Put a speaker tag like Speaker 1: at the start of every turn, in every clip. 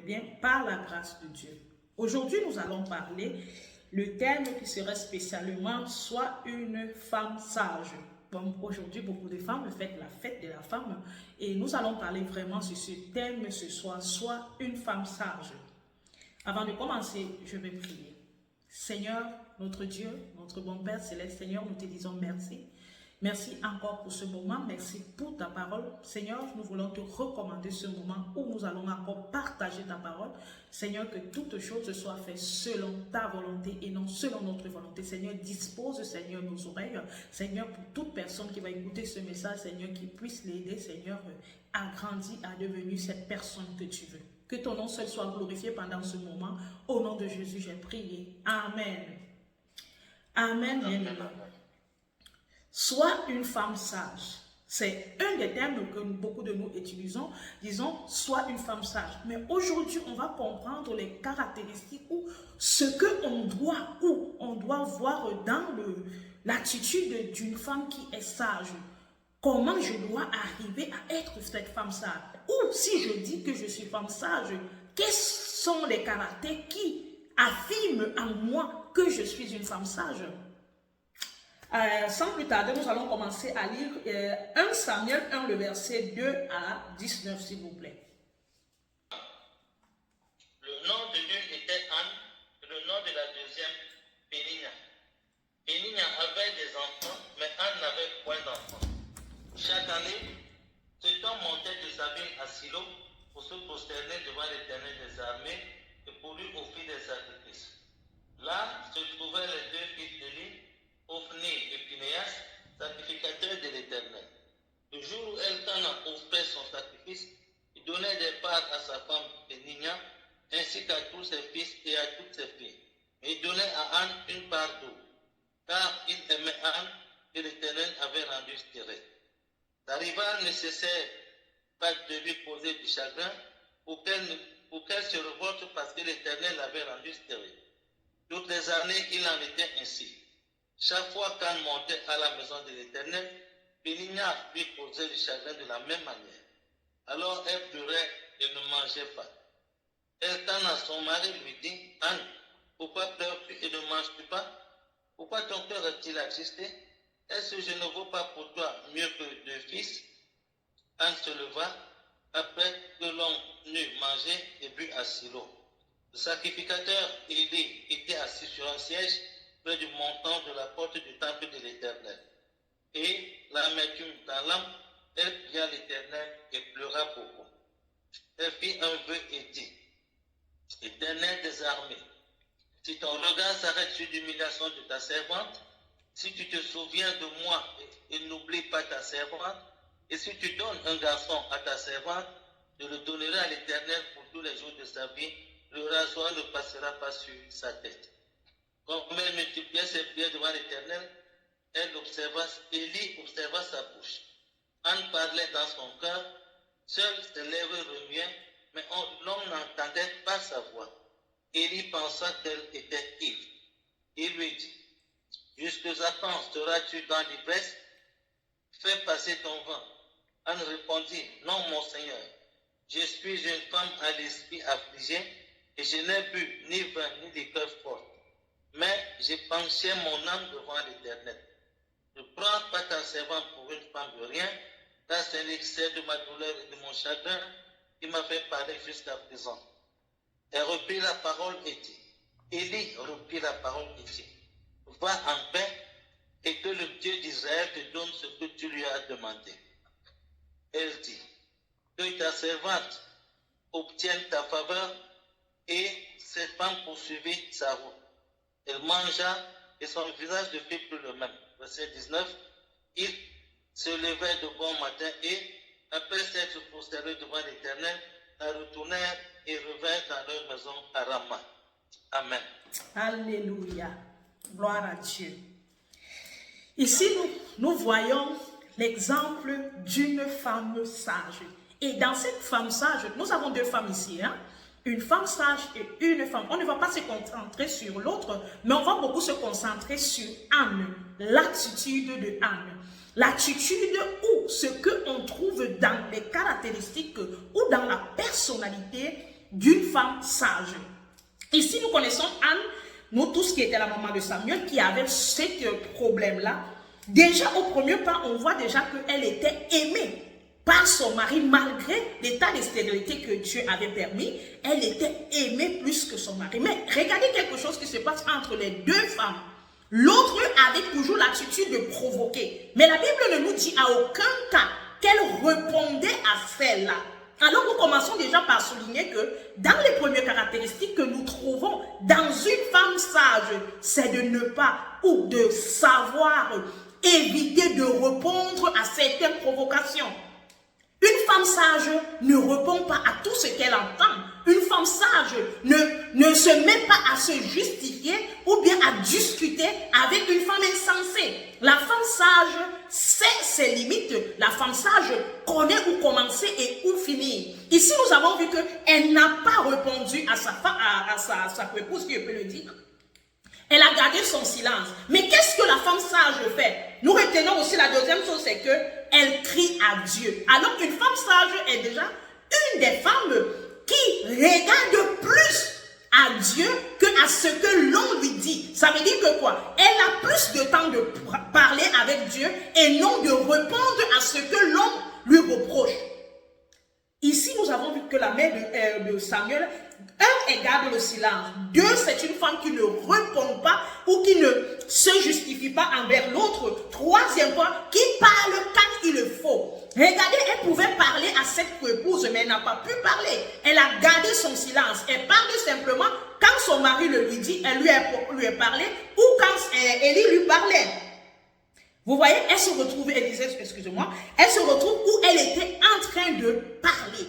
Speaker 1: bien par la grâce de Dieu. Aujourd'hui, nous allons parler le thème qui serait spécialement « Sois une femme sage ». Bon, aujourd'hui, beaucoup de femmes fêtent la fête de la femme et nous allons parler vraiment sur ce thème ce soir « Sois une femme sage ». Avant de commencer, je vais prier. Seigneur, notre Dieu, notre bon Père Céleste, Seigneur, nous te disons merci. Merci encore pour ce moment, merci pour ta parole. Seigneur, nous voulons te recommander ce moment où nous allons encore partager ta parole. Seigneur, que toutes choses soient faites selon ta volonté et non selon notre volonté. Seigneur, dispose, Seigneur, nos oreilles. Seigneur, pour toute personne qui va écouter ce message, Seigneur, qui puisse l'aider, Seigneur, à grandir, à devenir cette personne que tu veux. Que ton nom seul soit glorifié pendant ce moment. Au nom de Jésus, j'ai prié. Amen. Amen, bien-aimé. Sois une femme sage. C'est un des termes que beaucoup de nous utilisons. Disons, sois une femme sage. Mais aujourd'hui, on va comprendre les caractéristiques ou ce qu'on doit voir dans l'attitude d'une femme qui est sage. Comment je dois arriver à être cette femme sage? Ou si je dis que je suis femme sage, quels sont les caractères qui affirment en moi que je suis une femme sage? Sans plus tarder, nous allons commencer à lire 1 Samuel 1, le verset 2 à 19, s'il vous plaît.
Speaker 2: Le nom de l'une était Anne, et le nom de la deuxième, Péninia. Péninia avait des enfants, mais Anne n'avait point d'enfants. Chaque année, cet homme montait de sa ville à Silo pour se prosterner devant l'Éternel des armées et pour lui offrir des sacrifices. Là se trouvaient les deux fils d'Élie, Ophni et Phinéas, sacrificateurs de l'Éternel. Le jour où Elkanah offrait son sacrifice, il donnait des parts à sa femme Péninia, ainsi qu'à tous ses fils et à toutes ses filles. Et il donnait à Anne une part d'eau, car il aimait Anne que l'Éternel avait rendue stérile. La rivale ne cessait pas de lui poser du chagrin pour qu'elle se révolte parce que l'Éternel l'avait rendue stérile. Toutes les années, il en était ainsi. Chaque fois qu'Anne montait à la maison de l'Éternel, Péninia lui causait du chagrin de la même manière. Alors elle pleurait et ne mangeait pas. Elkanah, son mari, lui dit, Anne, pourquoi pleures-tu et ne manges-tu pas? Pourquoi ton cœur est-il attristé? Est-ce que je ne vaux pas pour toi mieux que deux fils? Anne se leva, après que l'on eut mangé et bu à Silo. Le sacrificateur Élie était assis sur un siège près du montant de la porte du temple de l'Éternel. Et l'amertume dans l'âme, elle pria l'Éternel et pleura beaucoup. Elle fit un vœu et dit, Éternel des armées, si ton regard s'arrête sur l'humiliation de ta servante, si tu te souviens de moi et n'oublie pas ta servante, et si tu donnes un garçon à ta servante, je le donnerai à l'Éternel pour tous les jours de sa vie, le rasoir ne passera pas sur sa tête. Comme elle multipliait ses prières devant l'Éternel, Élie observa sa bouche. Anne parlait dans son cœur, seules ses lèvres remuaient, mais l'on n'entendait pas sa voix. Élie pensa qu'elle était ivre. Il lui dit, jusqu'à quand seras-tu dans l'ivresse? Fais passer ton vin. Anne répondit, non mon Seigneur, je suis une femme à l'esprit affligé, et je n'ai bu ni vin ni liqueur forte. Mais j'ai penché mon âme devant l'Éternel. Ne prends pas ta servante pour une femme de rien, car c'est l'excès de ma douleur et de mon chagrin qui m'a fait parler jusqu'à présent. Elle reprit la parole et dit, Élie reprit la parole et dit, va en paix et que le Dieu d'Israël te donne ce que tu lui as demandé. Elle dit, que ta servante obtienne ta faveur, et cette femme poursuivit sa route. Elle mangea et son visage ne fut plus le même. Verset 19, ils se levaient de bon matin et, après s'être prosternés devant l'Éternel, retournèrent et revinrent dans leur maison à Rama. Amen.
Speaker 1: Alléluia. Gloire à Dieu. Ici, nous voyons l'exemple d'une femme sage. Et dans cette femme sage, nous avons deux femmes ici, hein? Une femme sage et une femme. On ne va pas se concentrer sur l'autre, mais on va beaucoup se concentrer sur Anne, l'attitude de Anne. L'attitude ou ce qu'on trouve dans les caractéristiques ou dans la personnalité d'une femme sage. Ici, nous connaissons Anne, nous tous qui étaient la maman de Samuel, qui avait ce problème-là. Déjà, au premier pas, on voit déjà qu'elle était aimée par son mari, malgré l'état de stérilité que Dieu avait permis. Elle était aimée plus que son mari. Mais regardez quelque chose qui se passe entre les deux femmes. L'autre avait toujours l'attitude de provoquer. Mais la Bible ne nous dit à aucun cas qu'elle répondait à celle-là. Alors nous commençons déjà par souligner que dans les premières caractéristiques que nous trouvons dans une femme sage, c'est de ne pas ou de savoir éviter de répondre à certaines provocations. Une femme sage ne répond pas à tout ce qu'elle entend. Une femme sage ne se met pas à se justifier ou bien à discuter avec une femme insensée. La femme sage sait ses limites. La femme sage connaît où commencer et où finir. Ici, nous avons vu qu'elle n'a pas répondu à sa épouse, si je peux le dire. Elle a gardé son silence. Mais qu'est-ce que la femme sage fait? Nous retenons aussi la deuxième chose, c'est qu'elle crie à Dieu. Alors qu'une femme sage est déjà une des femmes qui regarde plus à Dieu qu'à ce que l'on lui dit. Ça veut dire que quoi? Elle a plus de temps de parler avec Dieu et non de répondre à ce que l'on lui reproche. Ici, nous avons vu que la mère de Samuel, elle garde le silence. Deux, c'est une femme qui ne répond pas ou qui ne se justifie pas envers l'autre. Troisième point, qui parle quand il le faut. Regardez, elle pouvait parler à cette épouse, mais elle n'a pas pu parler. Elle a gardé son silence. Elle parle simplement quand son mari le lui dit, elle lui a parlé, ou quand Élie lui parlait. Vous voyez, elle se retrouve, elle disait, excusez-moi, elle se retrouve où elle était en train de parler.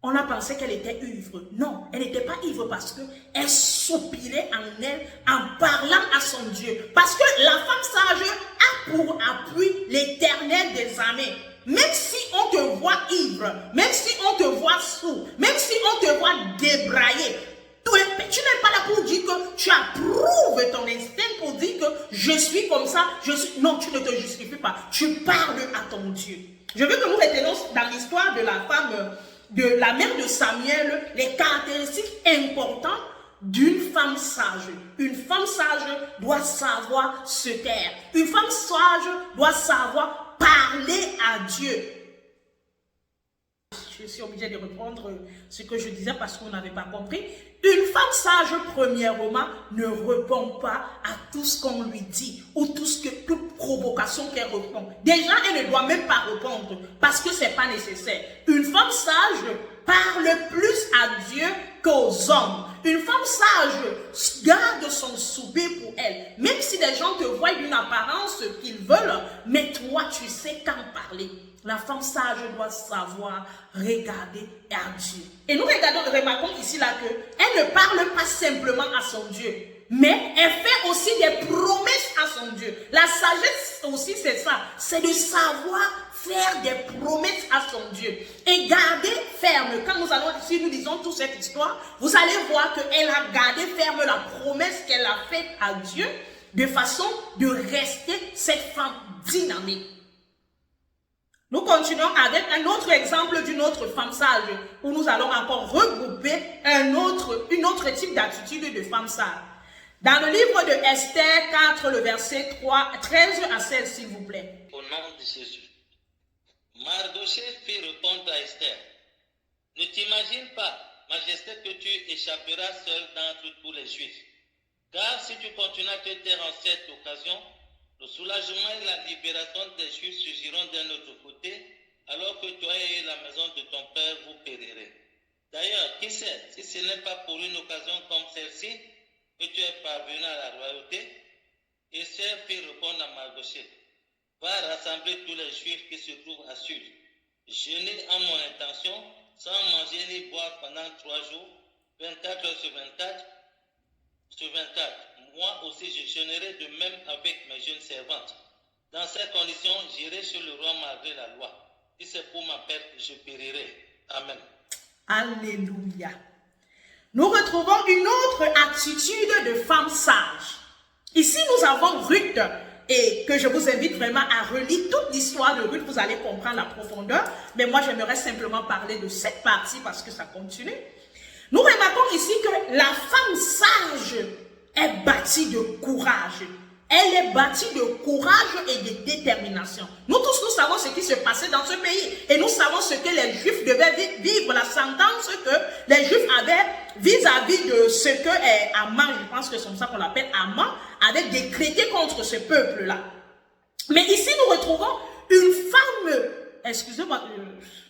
Speaker 1: On a pensé qu'elle était ivre. Non, elle n'était pas ivre parce qu'elle soupirait en elle en parlant à son Dieu. Parce que la femme sage a pour appui l'Éternel des armées. Même si on te voit ivre, même si on te voit sourd, même si on te voit débraillé, tu n'es pas là pour dire que tu approuves ton instinct pour dire que je suis comme ça, non, tu ne te justifies pas. Tu parles à ton Dieu. Je veux que nous retenons dans l'histoire de la femme, de la mère de Samuel, les caractéristiques importantes d'une femme sage. Une femme sage doit savoir se taire. Une femme sage doit savoir parler à Dieu. Je suis obligée de reprendre ce que je disais parce qu'on n'avait pas compris. Une femme sage, premièrement, ne répond pas à tout ce qu'on lui dit ou toute provocation qu'elle répond. Déjà, elle ne doit même pas répondre parce que ce n'est pas nécessaire. Une femme sage parle plus à Dieu qu'aux hommes. Une femme sage garde son souper pour elle. Même si les gens te voient d'une apparence qu'ils veulent, mais toi, tu sais quand parler. La femme sage doit savoir regarder à Dieu. Et nous remarquons ici là qu'elle ne parle pas simplement à son Dieu, mais elle fait aussi des promesses à son Dieu. La sagesse aussi, c'est ça. C'est de savoir faire des promesses à son Dieu. Et garder ferme. Quand si nous lisons toute cette histoire, vous allez voir qu'elle a gardé ferme la promesse qu'elle a faite à Dieu de façon de rester cette femme dynamique. Nous continuons avec un autre exemple d'une autre femme sage, où nous allons encore regrouper un autre type d'attitude de femme sage. Dans le livre de Esther 4, le verset 13 à 16, s'il vous plaît.
Speaker 2: Au nom de Jésus. Mardochée fit répondre à Esther. Ne t'imagine pas, Majesté, que tu échapperas seule d'entre tous les Juifs. Car si tu continues à te taire en cette occasion, le soulagement et la libération des Juifs surgiront d'un autre côté, alors que toi et la maison de ton père vous périrez. D'ailleurs, qui sait, si ce n'est pas pour une occasion comme celle-ci que tu es parvenu à la royauté? Esther fit répondre à Mardochée. Va rassembler tous les Juifs qui se trouvent à Sud. Jeûner en mon intention, sans manger ni boire pendant 3 jours, 24 heures sur 24. Moi aussi, je jeûnerai de même avec mes jeunes servantes. Dans ces conditions, j'irai chez le roi malgré la loi. Si c'est pour ma perte, je périrai. Amen.
Speaker 1: Alléluia. Nous retrouvons une autre attitude de femme sage. Ici, nous avons Ruth. et que je vous invite vraiment à relire toute l'histoire de Ruth, vous allez comprendre la profondeur. Mais moi, j'aimerais simplement parler de cette partie parce que ça continue. Nous remarquons ici que la femme sage est bâtie de courage. Elle est bâtie de courage et de détermination. Nous tous, nous savons ce qui se passait dans ce pays. Et nous savons ce que les Juifs devaient vivre, la sentence que les Juifs avaient vis-à-vis de ce que Aman, je pense que c'est comme ça qu'on l'appelle, Aman, avait décrété contre ce peuple-là. Mais ici, nous retrouvons une femme, excusez-moi,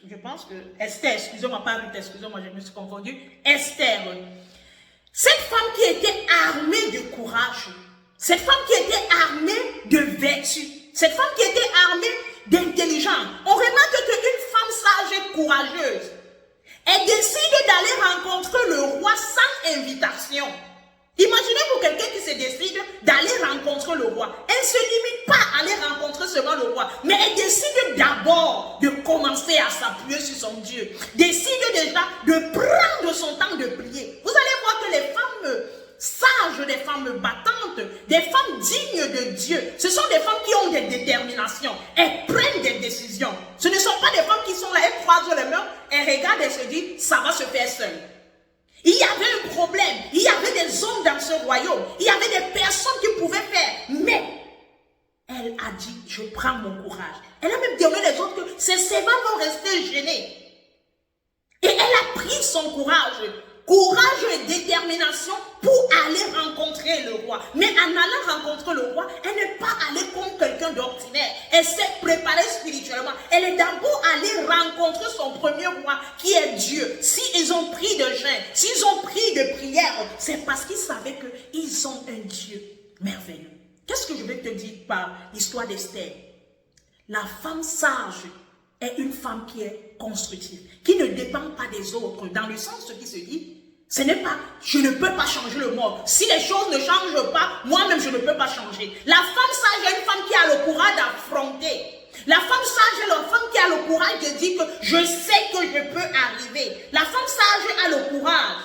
Speaker 1: je pense que Esther, excusez-moi, pas Ruth, excusez-moi, je me suis confondue, Esther. Cette femme qui était armée de courage, cette femme qui était armée de vertu, cette femme qui était armée d'intelligence. On remarque qu'une femme sage et courageuse, elle décide d'aller rencontrer le roi sans invitation. Imaginez-vous quelqu'un qui se décide d'aller rencontrer le roi. Elle ne se limite pas à aller rencontrer seulement le roi, mais elle décide d'abord de commencer à s'appuyer sur son Dieu. Décide déjà de prendre son temps de prier. Vous allez voir que les femmes sages, des femmes battantes, des femmes dignes de Dieu, ce sont des femmes qui ont des déterminations. Elles prennent des décisions. Ce ne sont pas des femmes qui sont là, elles croisent les mains, elles regardent et se disent, ça va se faire seul. Il y avait un problème, il y avait des hommes dans ce royaume, il y avait des personnes qui pouvaient faire, mais elle a dit, je prends mon courage. Elle a même dit les autres que ses servants vont rester gênés. Et elle a pris son courage et détermination pour aller rencontrer le roi. Mais en allant rencontrer le roi, elle n'est pas allée comme quelqu'un d'ordinaire. Elle s'est préparée spirituellement. Elle est d'abord allée rencontrer son premier roi qui est Dieu. S'ils ont pris de jeûne, s'ils ont pris de prière, c'est parce qu'ils savaient qu'ils ont un Dieu merveilleux. Qu'est-ce que je vais te dire par l'histoire d'Esther? La femme sage est une femme qui est constructive, qui ne dépend pas des autres, dans le sens qui se dit, ce n'est pas, je ne peux pas changer le monde. Si les choses ne changent pas, moi-même je ne peux pas changer. La femme sage est une femme qui a le courage d'affronter. La femme sage est la femme qui a le courage de dire que je sais que je peux arriver. La femme sage a le courage.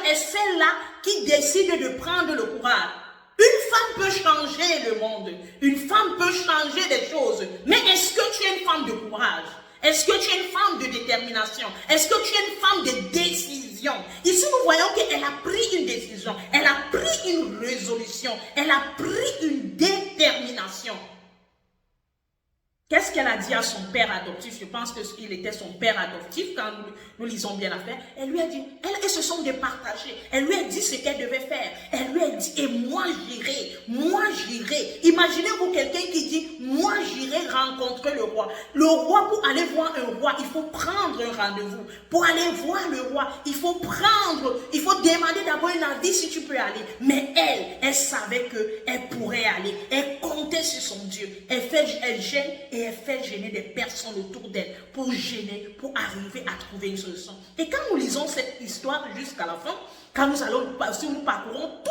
Speaker 1: Et celle-là qui décide de prendre le courage. Une femme peut changer le monde. Une femme peut changer des choses. Mais est-ce que tu es une femme de courage? Est-ce que tu es une femme de détermination? Est-ce que tu es une femme de décision? Ici, nous voyons qu'elle a pris une décision. Elle a pris une résolution. Elle a pris une détermination. Qu'est-ce qu'elle a dit à son père adoptif? Je pense qu'il était son père adoptif quand nous lisons bien l'affaire. Elle lui a dit, elles se sont départagées. Elle lui a dit ce qu'elle devait faire. Elle lui a dit, et moi j'irai, moi j'irai. Imaginez-vous quelqu'un qui dit, moi j'irai rencontrer le roi. Le roi, pour aller voir un roi, il faut prendre un rendez-vous. Pour aller voir le roi, il faut demander d'abord un avis si tu peux aller. Mais elle savait qu'elle pourrait aller. Elle comptait sur son Dieu. Elle gêne et elle fait gêner des personnes autour d'elle pour gêner, pour arriver à trouver une solution. Et quand nous lisons cette histoire jusqu'à la fin, quand nous parcourons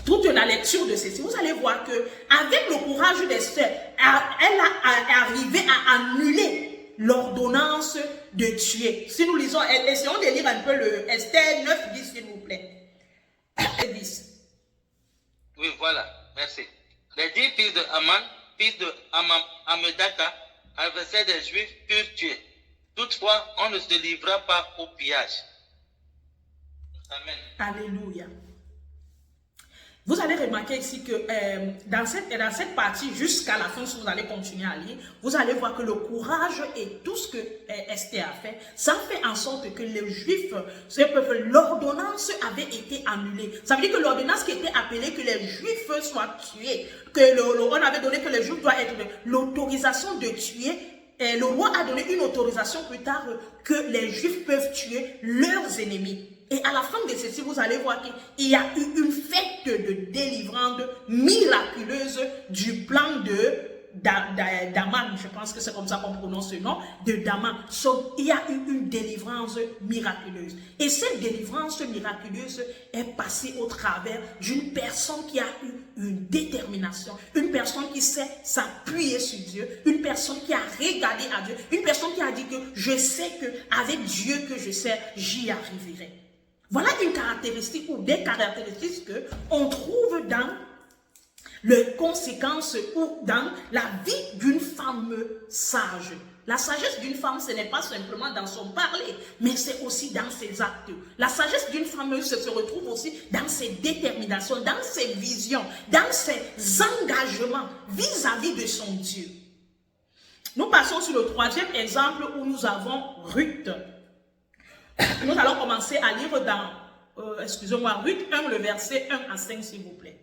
Speaker 1: toute la lecture de ceci, vous allez voir que avec le courage d'Esther, elle a arrivé à annuler l'ordonnance de tuer. Si nous lisons, essayons de lire un peu le Esther 9, 10, s'il vous plaît. 10.
Speaker 2: Oui, voilà, merci. Les 10 fils de Aman, fils de Amedaka, adversaires des Juifs, purent tuer. Toutefois, on ne se livra pas au pillage. Amen.
Speaker 1: Alléluia. Vous allez remarquer ici que dans cette partie, jusqu'à la fin, si vous allez continuer à lire, vous allez voir que le courage et tout ce que Esther a fait, ça fait en sorte que les Juifs, l'ordonnance avait été annulée. Ça veut dire que l'ordonnance qui était appelée que les Juifs soient tués, on avait donné que les Juifs doivent être l'autorisation de tuer. Et le roi a donné une autorisation plus tard que les Juifs peuvent tuer leurs ennemis. Et à la fin de ceci, vous allez voir qu'il y a eu une fête de délivrance miraculeuse du plan d'Aman. Je pense que c'est comme ça qu'on prononce ce nom, de Daman. Il y a eu une délivrance miraculeuse. Et cette délivrance miraculeuse est passée au travers d'une personne qui a eu une détermination, une personne qui sait s'appuyer sur Dieu, une personne qui a regardé à Dieu, une personne qui a dit que je sais qu'avec Dieu que je sers, j'y arriverai. Voilà une caractéristique ou des caractéristiques qu'on trouve dans les conséquences ou dans la vie d'une femme sage. La sagesse d'une femme, ce n'est pas simplement dans son parler, mais c'est aussi dans ses actes. La sagesse d'une femme se retrouve aussi dans ses déterminations, dans ses visions, dans ses engagements vis-à-vis de son Dieu. Nous passons sur le troisième exemple où nous avons Ruth. Nous allons commencer à lire dans, Ruth 1, le verset 1 à 5, s'il vous plaît.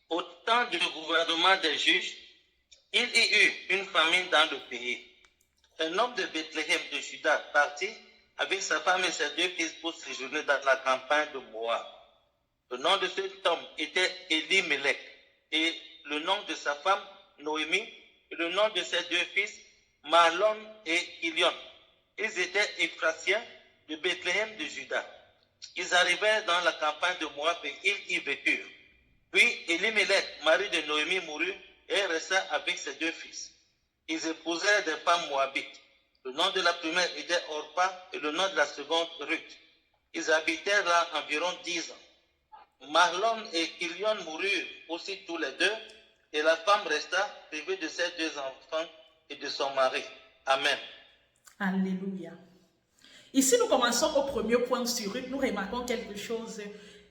Speaker 2: Au temps du gouvernement des juges, il y eut une famine dans le pays. Un homme de Bethléem de Juda partit avec sa femme et ses 2 fils pour séjourner dans la campagne de Moab. Le nom de cet homme était Elimelech et le nom de sa femme Noémie et le nom de ses 2 fils Mahlon et Kilion. Ils étaient Éphratiens de Bethléem de Juda. Ils arrivèrent dans la campagne de Moab et ils y vécurent. Puis Elimelech, mari de Noémie, mourut et resta avec ses 2 fils. Ils épousèrent des femmes moabites. Le nom de la première était Orpa et le nom de la seconde Ruth. Ils habitèrent là environ 10 ans. Mahlon et Kilion moururent aussi tous les 2 et la femme resta privée de ses 2 enfants et de son mari. Amen.
Speaker 1: Alléluia. Ici, nous commençons au premier point sur Ruth. Nous remarquons quelque chose,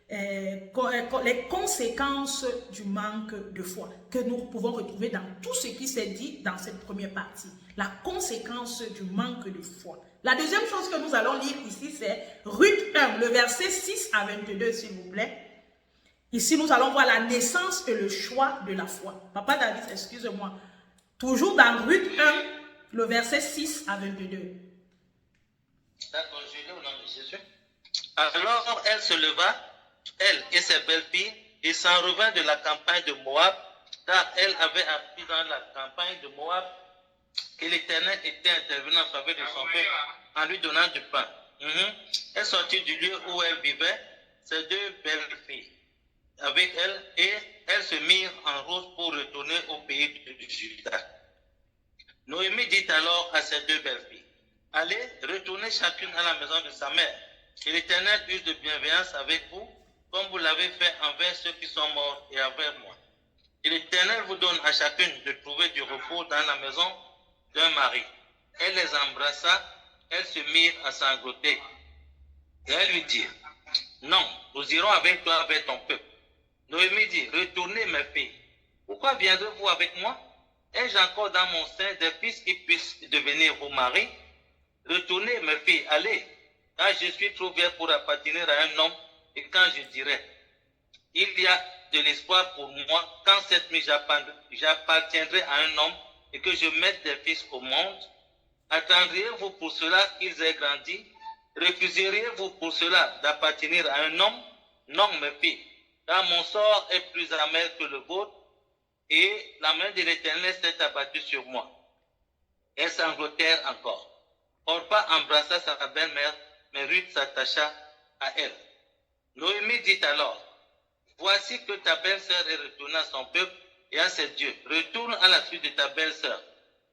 Speaker 1: les conséquences du manque de foi que nous pouvons retrouver dans tout ce qui s'est dit dans cette première partie. La conséquence du manque de foi. La deuxième chose que nous allons lire ici, c'est Ruth 1, le verset 6 à 22, s'il vous plaît. Ici, nous allons voir la naissance et le choix de la foi. Papa David, excuse-moi. Toujours dans Ruth 1, le verset 6 à 22.
Speaker 2: D'accord, je lis au nom de Jésus. Alors elle se leva, elle et ses belles-filles, et s'en revint de la campagne de Moab, car elle avait appris dans la campagne de Moab que l'Éternel était intervenu en faveur de son peuple en lui donnant du pain. Elle sortit du lieu où elle vivait, ses 2 belles-filles avec elle, et elles se mirent en route pour retourner au pays de Juda. Noémie dit alors à ses 2 belles-filles, allez, retournez chacune à la maison de sa mère, et l'Éternel use de bienveillance avec vous, comme vous l'avez fait envers ceux qui sont morts et envers moi. Et l'Éternel vous donne à chacune de trouver du repos dans la maison d'un mari. Elle les embrassa, elles se mirent à sangloter. Et elles lui dirent, non, nous irons avec toi, avec ton peuple. Noémie dit, retournez mes filles. Pourquoi viendrez-vous avec moi? Ai-je encore dans mon sein des fils qui puissent devenir vos maris? Retournez mes filles, allez, car je suis trop vieille pour appartenir à un homme, et quand je dirai, il y a de l'espoir pour moi, quand cette nuit j'appartiendrai à un homme et que je mette des fils au monde, attendriez-vous pour cela qu'ils aient grandi? Refuseriez-vous pour cela d'appartenir à un homme? Non, mes filles, car mon sort est plus amer que le vôtre, et la main de l'Éternel s'est abattue sur moi. Elles sanglotèrent encore. Orpa embrassa sa belle-mère, mais Ruth s'attacha à elle. Noémie dit alors, voici que ta belle-sœur est retournée à son peuple et à ses dieux. Retourne à la suite de ta belle-sœur.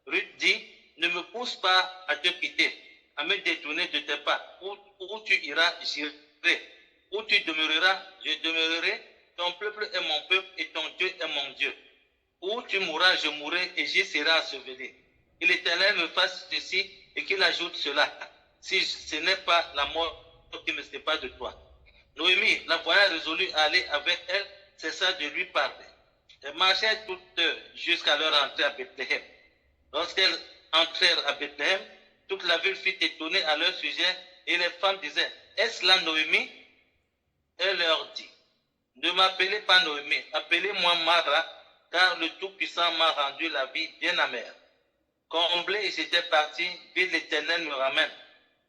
Speaker 2: Ruth dit, ne me pousse pas à te quitter, à me détourner de tes pas. Où tu iras, j'irai. Où tu demeureras, je demeurerai. Ton peuple est mon peuple et ton Dieu est mon Dieu. Où tu mourras, je mourrai et j'y serai enseveli. Que l'Éternel me fasse ceci et qu'il ajoute cela, si ce n'est pas la mort qui me sépare de toi. Noémie, la voyant résolue à aller avec elle, cessa de lui parler. Elles marchèrent toutes jusqu'à leur entrée à Bethléem. Lorsqu'elles entrèrent à Bethléem, toute la ville fut étonnée à leur sujet et les femmes disaient, est-ce là Noémie? Elle leur dit, ne m'appelez pas Noémie, appelez-moi Mara, car le Tout-Puissant m'a rendu la vie bien amère. Comblé, j'étais parti, puis l'Éternel me ramène.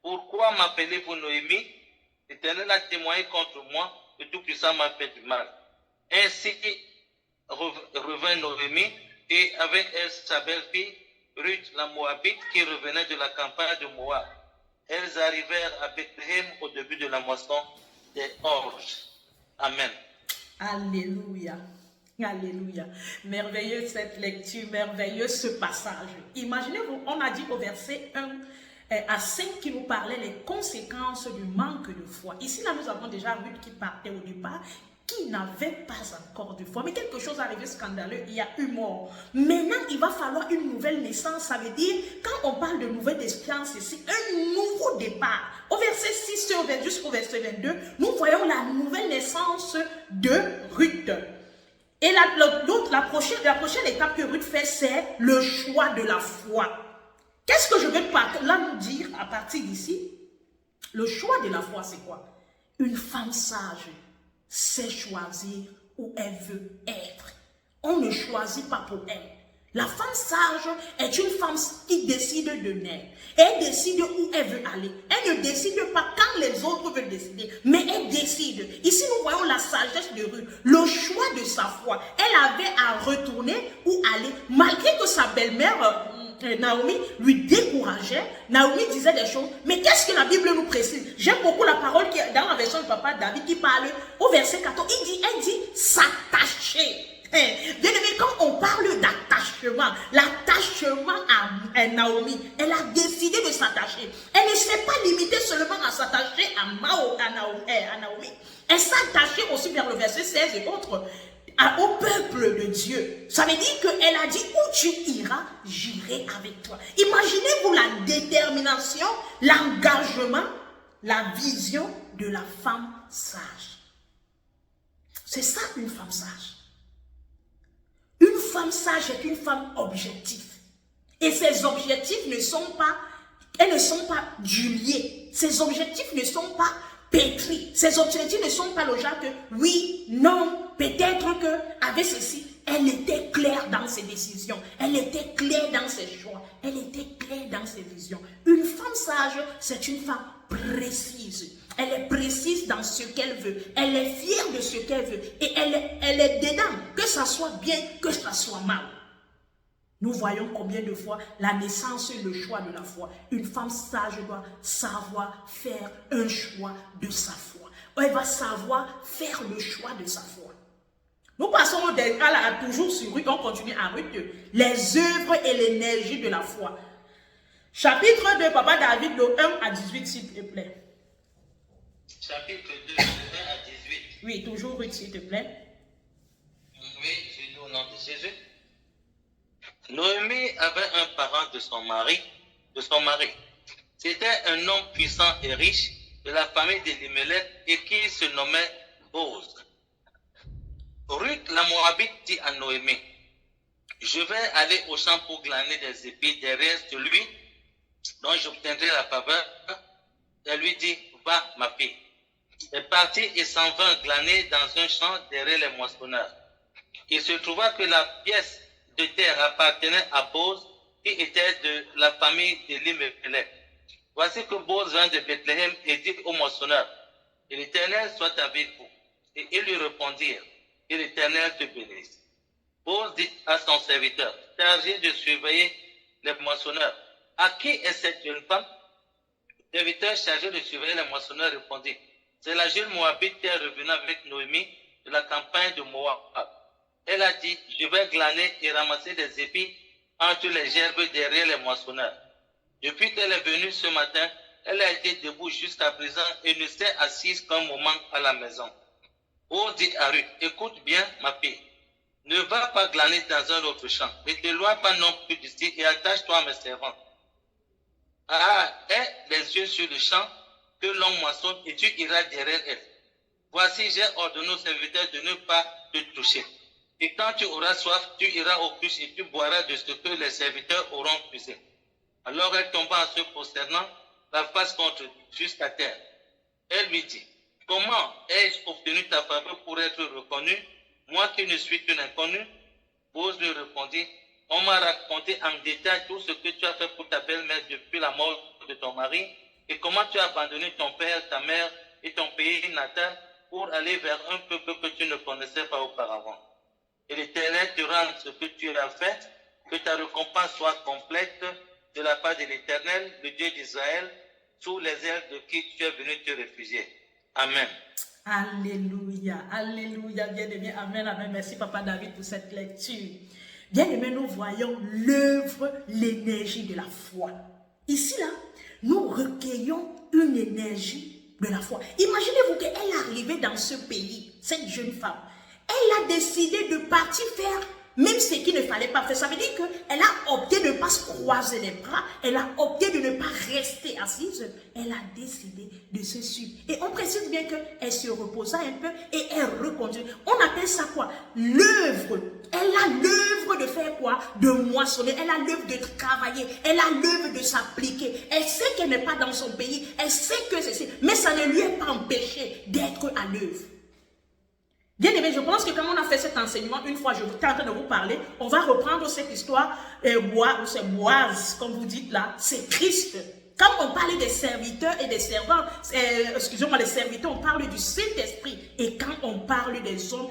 Speaker 2: Pourquoi m'appelez-vous Noémie? L'Éternel a témoigné contre moi, le Tout-Puissant m'a fait du mal. Ainsi revint Noémie, et avec elle sa belle-fille, Ruth la Moabite, qui revenait de la campagne de Moab. Elles arrivèrent à Bethléem au début de la moisson des orges. Amen.
Speaker 1: Alléluia. Alléluia. Merveilleuse cette lecture, merveilleux ce passage. Imaginez-vous, on a dit au verset 1 à 5 qui nous parlait les conséquences du manque de foi. Ici, là, nous avons déjà Ruth qui partait au départ. qui n'avait pas encore de foi. Mais quelque chose est arrivé scandaleux, il y a eu mort. Maintenant, il va falloir une nouvelle naissance. Ça veut dire, quand on parle de nouvelle espérance ici, un nouveau départ. Au verset 6 jusqu'au verset 22, nous voyons la nouvelle naissance de Ruth. Et la prochaine étape que Ruth fait, c'est le choix de la foi. Qu'est-ce que je veux là nous dire à partir d'ici? Le choix de la foi, c'est quoi? Une femme sage sait choisir où elle veut être. On ne choisit pas pour elle. La femme sage est une femme qui décide de naître. Elle décide où elle veut aller. Elle ne décide pas quand les autres veulent décider, mais elle décide. Ici, nous voyons la sagesse de Ruth, le choix de sa foi. Elle avait à retourner où aller, malgré que sa belle-mère, Naomi, lui décourageait. Naomi disait des choses, mais qu'est-ce que la Bible nous précise? J'aime beaucoup la parole qui est dans la version de papa David qui parle au verset 14. Elle dit s'attacher. Bien aimé, quand on parle d'attachement, l'attachement à Naomi, elle a décidé de s'attacher. Elle ne s'est pas limitée seulement à s'attacher à Naomi. Elle s'est attachée aussi vers le verset 16 et autres au peuple de Dieu. Ça veut dire qu'elle a dit, où tu iras, j'irai avec toi. Imaginez-vous la détermination, l'engagement, la vision de la femme sage. C'est ça une femme sage. Une femme sage est une femme objective. Et ses objectifs ne sont pas, elles ne sont pas duliers. Ses objectifs ne sont pas pétris. Ses objectifs ne sont pas le genre que oui, non, peut-être que avec ceci, elle était claire dans ses décisions. Elle était claire dans ses choix. Elle était claire dans ses visions. Une femme sage, c'est une femme précise. Elle est précise dans ce qu'elle veut. Elle est fière de ce qu'elle veut. Et elle est dedans. Que ça soit bien, que ça soit mal. Nous voyons combien de fois la naissance et le choix de la foi. Une femme sage doit savoir faire un choix de sa foi. Elle va savoir faire le choix de sa foi. Nous passons toujours sur Ruth, on continue à Ruth. Les œuvres et l'énergie de la foi. Chapitre 2, Papa David, de 1 à 18, s'il te plaît.
Speaker 2: Chapitre 2, de 1 à 18.
Speaker 1: Oui, toujours Ruth, s'il te plaît.
Speaker 2: Oui, je lis au nom de Jésus. Noémie avait un parent de son mari. C'était un homme puissant et riche de la famille d'Elimelech et qui se nommait Boz. Ruth la Moabite dit à Noémie, je vais aller au champ pour glaner des épis derrière celui dont j'obtiendrai la faveur. Elle lui dit, va ma fille. Elle est partie et s'en vint glaner dans un champ derrière les moissonneurs. Il se trouva que la pièce de terre appartenait à Boz, qui était de la famille d'Elimelech. Voici que Boz vint de Bethléem et dit aux moissonneurs, que l'Éternel soit avec vous. Et ils lui répondirent, que l'Éternel te bénisse. Boz dit à son serviteur, chargé de surveiller les moissonneurs, à qui est cette jeune femme? Le serviteur chargé de surveiller les moissonneurs répondit, c'est la jeune Moabite qui est revenue avec Noémie de la campagne de Moab. Elle a dit, je vais glaner et ramasser des épis entre les gerbes derrière les moissonneurs. Depuis qu'elle est venue ce matin, elle a été debout jusqu'à présent et ne s'est assise qu'un moment à la maison. Oh, dit à Ruth, écoute bien, ma fille, ne va pas glaner dans un autre champ, ne t'éloigne pas non plus d'ici et attache-toi à mes servants. Aie les yeux sur le champ que l'on moissonne et tu iras derrière elle. Voici, j'ai ordonné aux serviteurs de ne pas te toucher. Et quand tu auras soif, tu iras aux cruches et tu boiras de ce que les serviteurs auront puisé. Alors elle tomba en se prosternant, la face contre jusqu'à terre. Elle lui dit, comment ai-je obtenu ta faveur pour être reconnu, moi qui ne suis qu'une inconnue? Boz lui répondit, on m'a raconté en détail tout ce que tu as fait pour ta belle-mère depuis la mort de ton mari et comment tu as abandonné ton père, ta mère et ton pays natal pour aller vers un peuple que tu ne connaissais pas auparavant. Et l'Éternel te rende ce que tu as fait, que ta récompense soit complète de la part de l'Éternel, le Dieu d'Israël, sous les ailes de qui tu es venu te réfugier. Amen.
Speaker 1: Alléluia, alléluia, bien-aimé, amen, amen. Merci Papa David pour cette lecture. Bien-aimé, nous voyons l'œuvre, l'énergie de la foi. Ici, là, nous recueillons une énergie de la foi. Imaginez-vous qu'elle est arrivée dans ce pays. cette jeune femme, elle a décidé de partir faire même ce qu'il ne fallait pas faire. Ça veut dire qu'elle a opté de ne pas se croiser les bras, elle a opté de ne pas rester assise, elle a décidé de se suivre. Et on précise bien qu'elle se reposa un peu et elle reconduit. On appelle ça quoi? L'œuvre. Elle a l'œuvre de faire quoi? De moissonner. Elle a l'œuvre de travailler. Elle a l'œuvre de s'appliquer. Elle sait qu'elle n'est pas dans son pays. Elle sait que c'est... Mais ça ne lui est pas empêché d'être à l'œuvre. Bien aimé, je pense que quand on a fait cet enseignement, une fois je suis en train de vous parler, on va reprendre cette histoire, c'est Boaz, comme vous dites là, c'est Christ. Quand on parle des serviteurs et des servants, excusez-moi, les serviteurs, on parle du Saint-Esprit. Et quand on parle des hommes,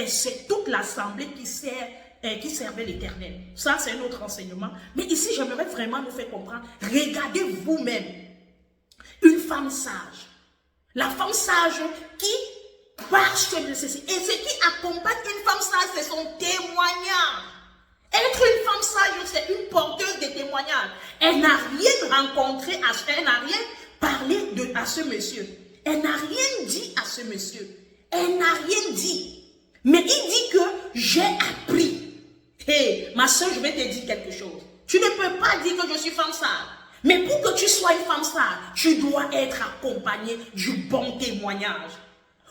Speaker 1: c'est toute l'assemblée qui servait l'Éternel. Ça, c'est un autre enseignement. Mais ici, j'aimerais vraiment nous faire comprendre. Regardez vous-même une femme sage. La femme sage qui marche de ceci. Et ce qui accompagne une femme sage, c'est son témoignage. Être une femme sage, c'est une porteuse de témoignages. Elle n'a rien rencontré, elle n'a rien parlé à ce monsieur. Elle n'a rien dit à ce monsieur. Elle n'a rien dit. Mais il dit que j'ai appris. Hé, ma soeur, je vais te dire quelque chose. Tu ne peux pas dire que je suis femme sage. Mais pour que tu sois une femme sage, tu dois être accompagnée du bon témoignage.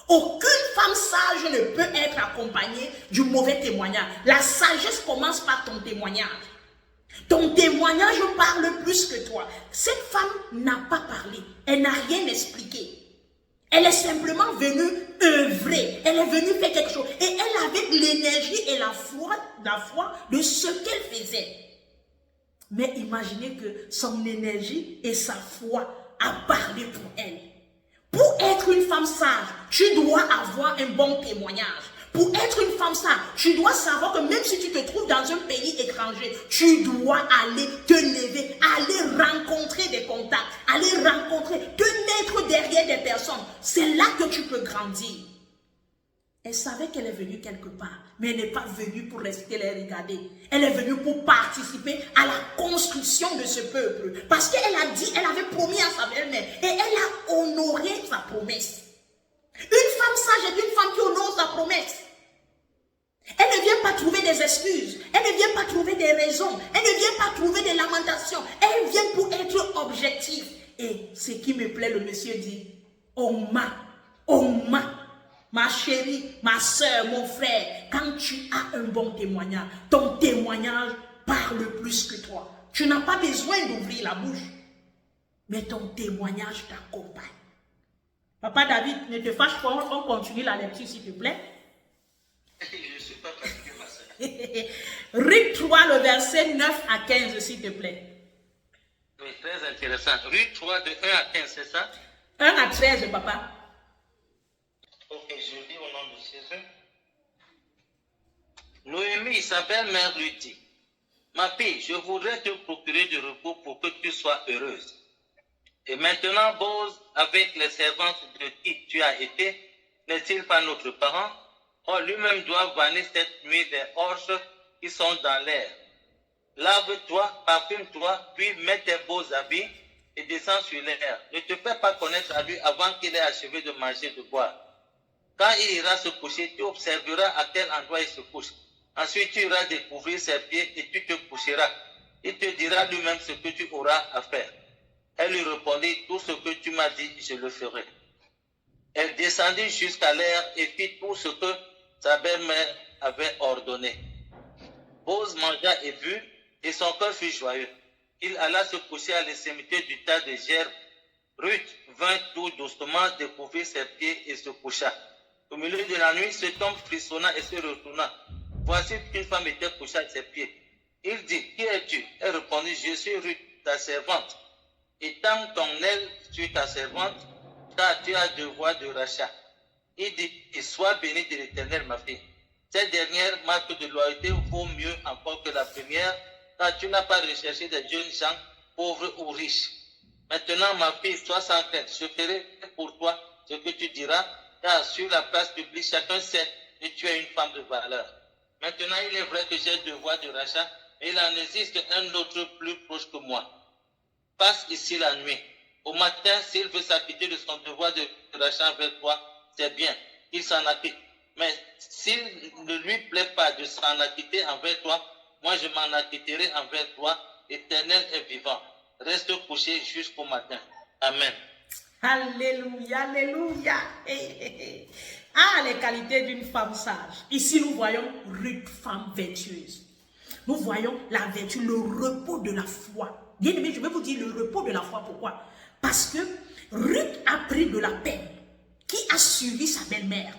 Speaker 1: Aucune femme sage ne peut être accompagnée du mauvais témoignage. La sagesse commence par ton témoignage. Ton témoignage parle plus que toi. Cette femme n'a pas parlé. Elle n'a rien expliqué. Elle est simplement venue œuvrer. Elle est venue faire quelque chose. Et elle avait l'énergie et la foi de ce qu'elle faisait. Mais imaginez que son énergie et sa foi a parlé pour elle. Pour être une femme sage, tu dois avoir un bon témoignage. Pour être une femme sage, tu dois savoir que même si tu te trouves dans un pays étranger, tu dois aller te lever, aller rencontrer des contacts, aller rencontrer, te mettre derrière des personnes. C'est là que tu peux grandir. Elle savait qu'elle est venue quelque part, mais elle n'est pas venue pour rester les regarder. Elle est venue pour participer à la construction de ce peuple. Parce qu'elle a dit, elle avait promis à sa belle-mère et elle a honoré sa promesse. Une femme sage est une femme qui honore sa promesse. Elle ne vient pas trouver des excuses. Elle ne vient pas trouver des raisons. Elle ne vient pas trouver des lamentations. Elle vient pour être objective. Et ce qui me plaît, le monsieur dit, ma chérie, ma soeur, mon frère, quand tu as un bon témoignage, ton témoignage parle plus que toi. Tu n'as pas besoin d'ouvrir la bouche, mais ton témoignage t'accompagne. Papa David, ne te fâche pas, on continue la lecture s'il te plaît.
Speaker 2: Je ne suis pas fatigué, ma soeur.
Speaker 1: Ruth 3, le verset 9 à 15, s'il te plaît.
Speaker 2: Oui, très intéressant. Ruth 3, de 1 à 15, c'est ça?
Speaker 1: 1 à 13, papa.
Speaker 2: Ok, je lis au nom de Jésus. Noémie, sa belle-mère, lui dit, ma fille, je voudrais te procurer du repos pour que tu sois heureuse. Et maintenant, Boz, avec les servantes de qui tu as été, n'est-il pas notre parent? Or, lui-même doit vanner cette nuit des orges qui sont dans l'air. Lave-toi, parfume-toi, puis mets tes beaux habits et descends sur l'air. Ne te fais pas connaître à lui avant qu'il ait achevé de manger et de boire. Quand il ira se coucher, tu observeras à quel endroit il se couche. Ensuite, tu iras découvrir ses pieds et tu te coucheras. Il te dira lui-même ce que tu auras à faire. Elle lui répondit, tout ce que tu m'as dit, je le ferai. Elle descendit jusqu'à l'air et fit tout ce que sa belle-mère avait ordonné. Boz mangea et but, et son cœur fut joyeux. Il alla se coucher à l'extrémité du tas de gerbes. Ruth vint tout doucement découvrir ses pieds et se coucha. Au milieu de la nuit, cet homme frissonna et se retourna. Voici qu'une femme était couchée à ses pieds. Il dit, qui es-tu? Elle répondit, je suis Ruth, ta servante. Étends ton aile sur ta servante, car tu as devoir de rachat. Il dit, et sois bénie de l'Éternel, ma fille. Cette dernière marque de loyauté vaut mieux encore que la première, car tu n'as pas recherché des jeunes gens pauvres ou riches. Maintenant, ma fille, sois sans crainte. Je ferai pour toi ce que tu diras, car sur la place publique, chacun sait que tu es une femme de valeur. Maintenant, il est vrai que j'ai devoir de rachat, mais il en existe un autre plus proche que moi. Passe ici la nuit. Au matin, s'il veut s'acquitter de son devoir de rachat envers toi, c'est bien. qu'il s'en acquitte. Mais s'il ne lui plaît pas de s'en acquitter envers toi, moi je m'en acquitterai envers toi, Éternel et vivant. Reste couché jusqu'au matin. Amen.
Speaker 1: Alléluia, alléluia. Ah, les qualités d'une femme sage. Ici, nous voyons Ruth, femme vertueuse. Nous voyons la vertu, le repos de la foi. Bien aimé, je vais vous dire le repos de la foi. Pourquoi? Parce que Ruth a pris de la peine, qui a suivi sa belle-mère.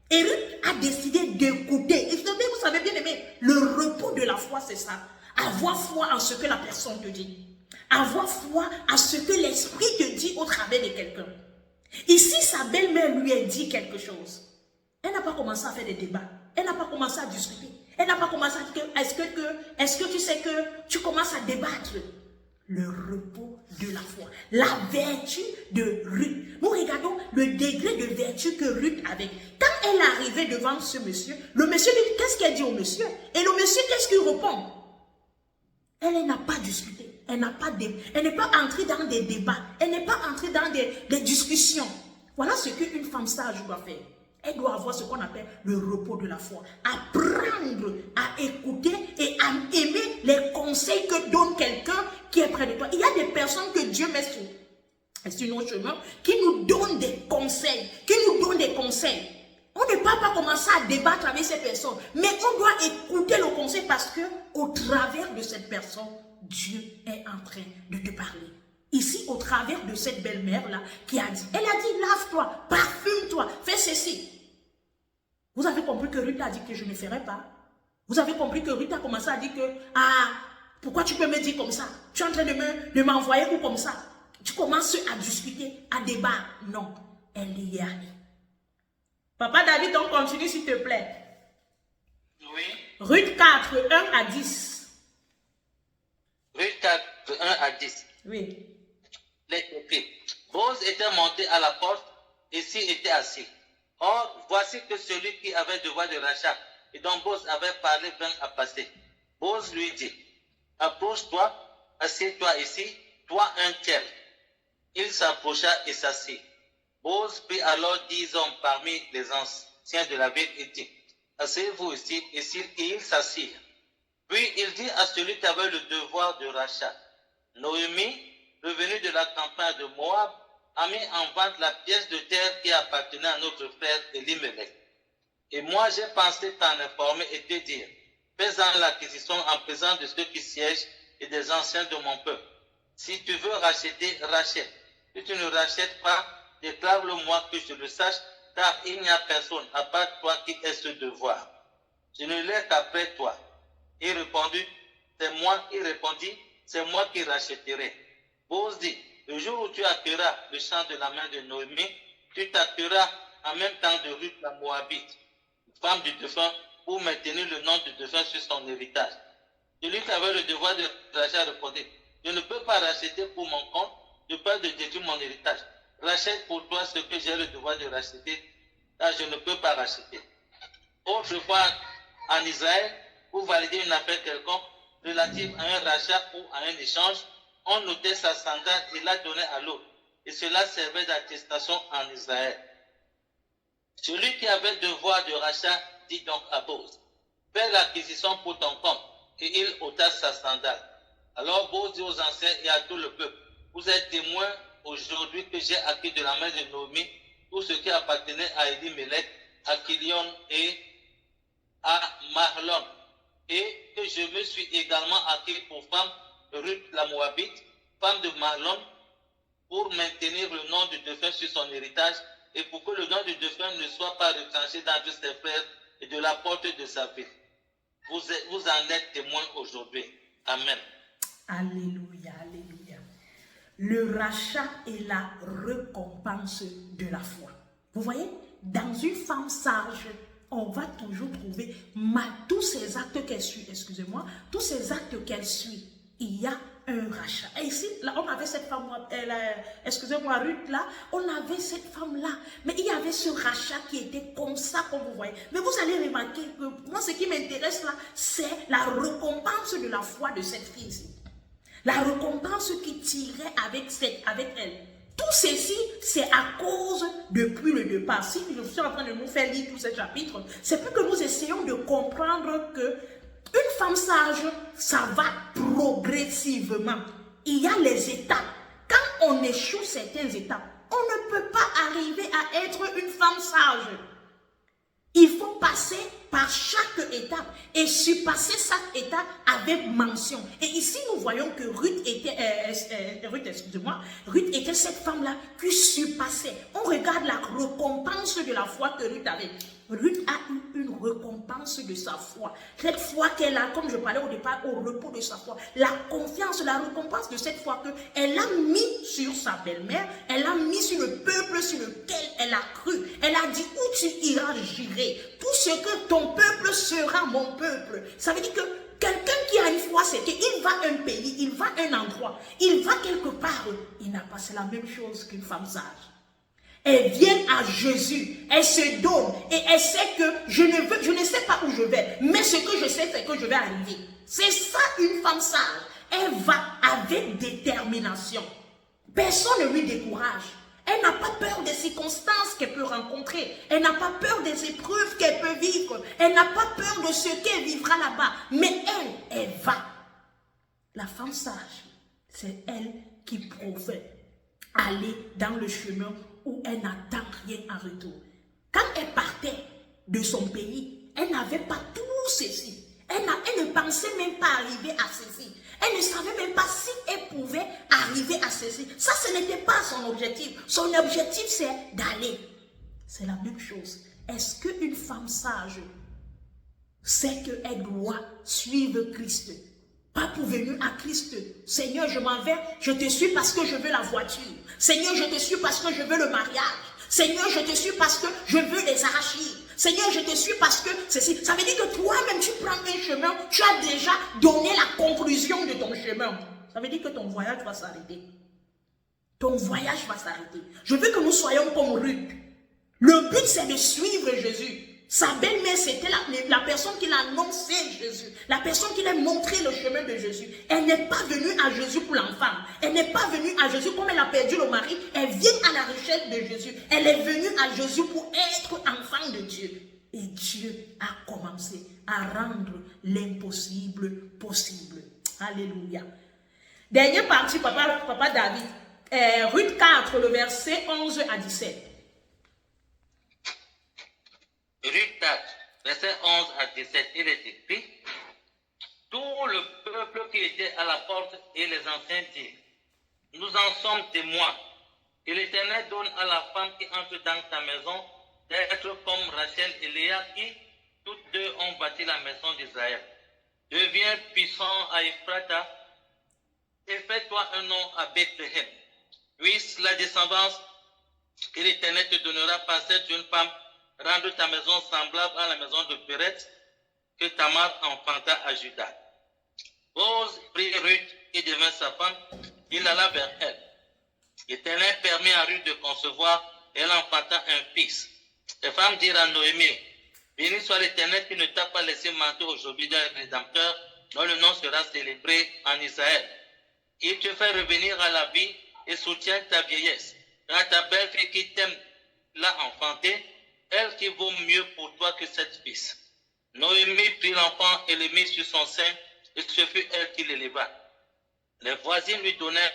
Speaker 1: Et Ruth a décidé d'écouter. Et vous savez, bien aimé, le repos de la foi, c'est ça. Avoir foi en ce que la personne te dit. Avoir foi à ce que l'esprit te dit au travers de quelqu'un. Ici, sa belle-mère lui a dit quelque chose. Elle n'a pas commencé à faire des débats. Elle n'a pas commencé à discuter. Elle n'a pas commencé à dire, est-ce que tu sais que tu commences à débattre? Le repos de la foi. La vertu de Ruth. Nous regardons le degré de vertu que Ruth avait. Quand elle est arrivée devant ce monsieur, le monsieur lui dit, qu'est-ce qu'elle dit au monsieur? Et le monsieur, qu'est-ce qu'il répond? Elle n'a pas discuté. Elle n'est pas entrée dans des débats. Elle n'est pas entrée dans des discussions. Voilà ce qu'une femme sage doit faire. Elle doit avoir ce qu'on appelle le repos de la foi. Apprendre à écouter et à aimer les conseils que donne quelqu'un qui est près de toi. Il y a des personnes que Dieu met sur nos chemins qui nous donnent des conseils. On ne peut pas commencer à débattre avec ces personnes, mais on doit écouter le conseil parce que au travers de cette personne, Dieu est en train de te parler. Ici, au travers de cette belle-mère-là, elle a dit, lave-toi, parfume-toi, fais ceci. Vous avez compris que Ruth a dit que je ne ferai pas. Vous avez compris que Ruth a commencé à dire que, pourquoi tu peux me dire comme ça? Tu es en train de m'envoyer ou comme ça? Tu commences à discuter, à débattre. Non, elle y est allée. Papa David, on continue s'il te plaît.
Speaker 2: Oui.
Speaker 1: Ruth 4, 1 à 10.
Speaker 2: Ruth 4, 1 à 10.
Speaker 1: Oui.
Speaker 2: Les Boz était monté à la porte et s'y était assis. Or, voici que celui qui avait devoir de rachat et dont Boz avait parlé vint à passer. Boz lui dit, approche-toi, assieds-toi ici, toi un tel. Il s'approcha et s'assit. Boz prit alors 10 hommes parmi les anciens de la ville et dit, asseyez-vous ici, et ils s'assirent. Puis il dit à celui qui avait le devoir de rachat, Noémie, revenue de la campagne de Moab, a mis en vente la pièce de terre qui appartenait à notre frère Elimelech. Et moi j'ai pensé t'en informer et te dire, fais-en l'acquisition en présence de ceux qui siègent et des anciens de mon peuple. Si tu veux racheter, rachète. Si tu ne rachètes pas, déclare-le-moi que je le sache, car il n'y a personne à part toi qui ait ce devoir. Je ne l'ai qu'après toi. Il répondit, c'est moi qui rachèterai. Boz dit, le jour où tu accueilleras le champ de la main de Noémie, tu t'accueilleras en même temps de Ruth la Moabite, femme du défunt, pour maintenir le nom du défunt sur son héritage. Celui qui avait le devoir de rachat répondit, je ne peux pas racheter pour mon compte, de peur de détruire mon héritage. Rachète pour toi ce que j'ai le devoir de racheter, car je ne peux pas racheter. Autrefois, en Israël, pour valider une affaire quelconque relative à un rachat ou à un échange, on notait sa sandale et la donnait à l'autre. Et cela servait d'attestation en Israël. Celui qui avait devoir de rachat dit donc à Boz, fais l'acquisition pour ton compte. Et il ôta sa sandale. Alors Boz dit aux anciens et à tout le peuple, vous êtes témoins aujourd'hui que j'ai acquis de la main de Noémie tout ce qui appartenait à Elimelech, à Kilion et à Mahlon, et que je me suis également acquis pour femme Ruth la Moabite, femme de Mahlon, pour maintenir le nom du défunt sur son héritage et pour que le nom du défunt ne soit pas retranché d'entre ses frères et de la porte de sa ville. Vous en êtes témoins aujourd'hui. Amen.
Speaker 1: Alléluia, alléluia. Le rachat est la récompense de la foi. Vous voyez, dans une femme sage, on va toujours trouver tous ces actes qu'elle suit, tous ces actes qu'elle suit, il y a un rachat. Et ici, là, on avait cette femme, Ruth, là, on avait cette femme-là, mais il y avait ce rachat qui était comme ça, comme vous voyez. Mais vous allez remarquer que moi, ce qui m'intéresse là, c'est la récompense de la foi de cette fille-ci. La récompense qui tirait avec elle. Tout ceci, c'est à cause depuis le départ. Si je suis en train de nous faire lire tous ces chapitres, c'est pour que nous essayons de comprendre que une femme sage, ça va progressivement. Il y a les étapes. Quand on échoue certaines étapes, on ne peut pas arriver à être une femme sage. Il faut passer par chaque étape et surpasser chaque étape avec mention. Et ici, nous voyons que Ruth était cette femme-là qui surpassait. On regarde la récompense de la foi que Ruth avait. Ruth a eu une récompense de sa foi. Cette foi qu'elle a, comme je parlais au départ, au repos de sa foi. La confiance, la récompense de cette foi qu'elle a mis sur sa belle-mère, elle a mis sur le peuple sur lequel elle a cru. Elle a dit, où tu iras, j'irai. Tout ce que ton peuple sera mon peuple. Ça veut dire que quelqu'un qui a une foi, c'est qu'il va à un pays, il va à un endroit, il va quelque part. Il n'a pas, c'est la même chose qu'une femme sage. Elle vient à Jésus, elle se donne et elle sait que je ne sais pas où je vais, mais ce que je sais, c'est que je vais arriver. C'est ça une femme sage. Elle va avec détermination. Personne ne lui décourage. Elle n'a pas peur des circonstances qu'elle peut rencontrer. Elle n'a pas peur des épreuves qu'elle peut vivre. Elle n'a pas peur de ce qu'elle vivra là-bas. Mais elle va. La femme sage, c'est elle qui préfère aller dans le chemin où elle n'attend rien en retour. Quand elle partait de son pays, elle n'avait pas tout ceci. Elle ne pensait même pas arriver à ceci. Elle ne savait même pas si elle pouvait arriver à ceci. Ça, ce n'était pas son objectif. Son objectif, c'est d'aller. C'est la même chose. Est-ce qu'une femme sage sait qu'elle doit suivre Christ? Pas pour venir à Christ. Seigneur, je m'en vais, je te suis parce que je veux la voiture. Seigneur, je te suis parce que je veux le mariage. Seigneur, je te suis parce que je veux les arachides. Seigneur, je te suis parce que ceci. Ça veut dire que toi-même, tu prends un chemin, tu as déjà donné la conclusion de ton chemin. Ça veut dire que ton voyage va s'arrêter. Ton voyage va s'arrêter. Je veux que nous soyons comme Ruth. Le but, c'est de suivre Jésus. Sa belle-mère, c'était la personne qui l'a annoncé Jésus. La personne qui l'a montré le chemin de Jésus. Elle n'est pas venue à Jésus pour l'enfant. Elle n'est pas venue à Jésus comme elle a perdu le mari. Elle vient à la recherche de Jésus. Elle est venue à Jésus pour être enfant de Dieu. Et Dieu a commencé à rendre l'impossible possible. Alléluia. Dernière partie, papa David. Ruth 4, le verset 11 à 17.
Speaker 2: Ruth 4, verset 11 à 17, il est écrit: tout le peuple qui était à la porte et les anciens dirent: nous en sommes témoins. Et l'Éternel donne à la femme qui entre dans ta maison d'être comme Rachel et Léa qui, toutes deux, ont bâti la maison d'Israël. Deviens puissant à Ephrata et fais-toi un nom à Bethléem. Puisse la descendance que l'Éternel te donnera par cette jeune femme rendre ta maison semblable à la maison de Pérez que Tamar enfanta à Juda. Boaz prit Ruth qui devint sa femme, il alla vers elle. L'Éternel permit à Ruth de concevoir, et elle enfanta un fils. Les femmes dirent à Noémie: béni soit l'Éternel qui ne t'a pas laissé manquer aujourd'hui d'un rédempteur, dont le nom sera célébré en Israël. Il te fait revenir à la vie et soutient ta vieillesse. Quand ta belle-fille qui t'aime l'a enfantée, elle qui vaut mieux pour toi que sept fils. Noémie prit l'enfant et le mit sur son sein, et ce fut elle qui l'éleva. Les voisines lui donnèrent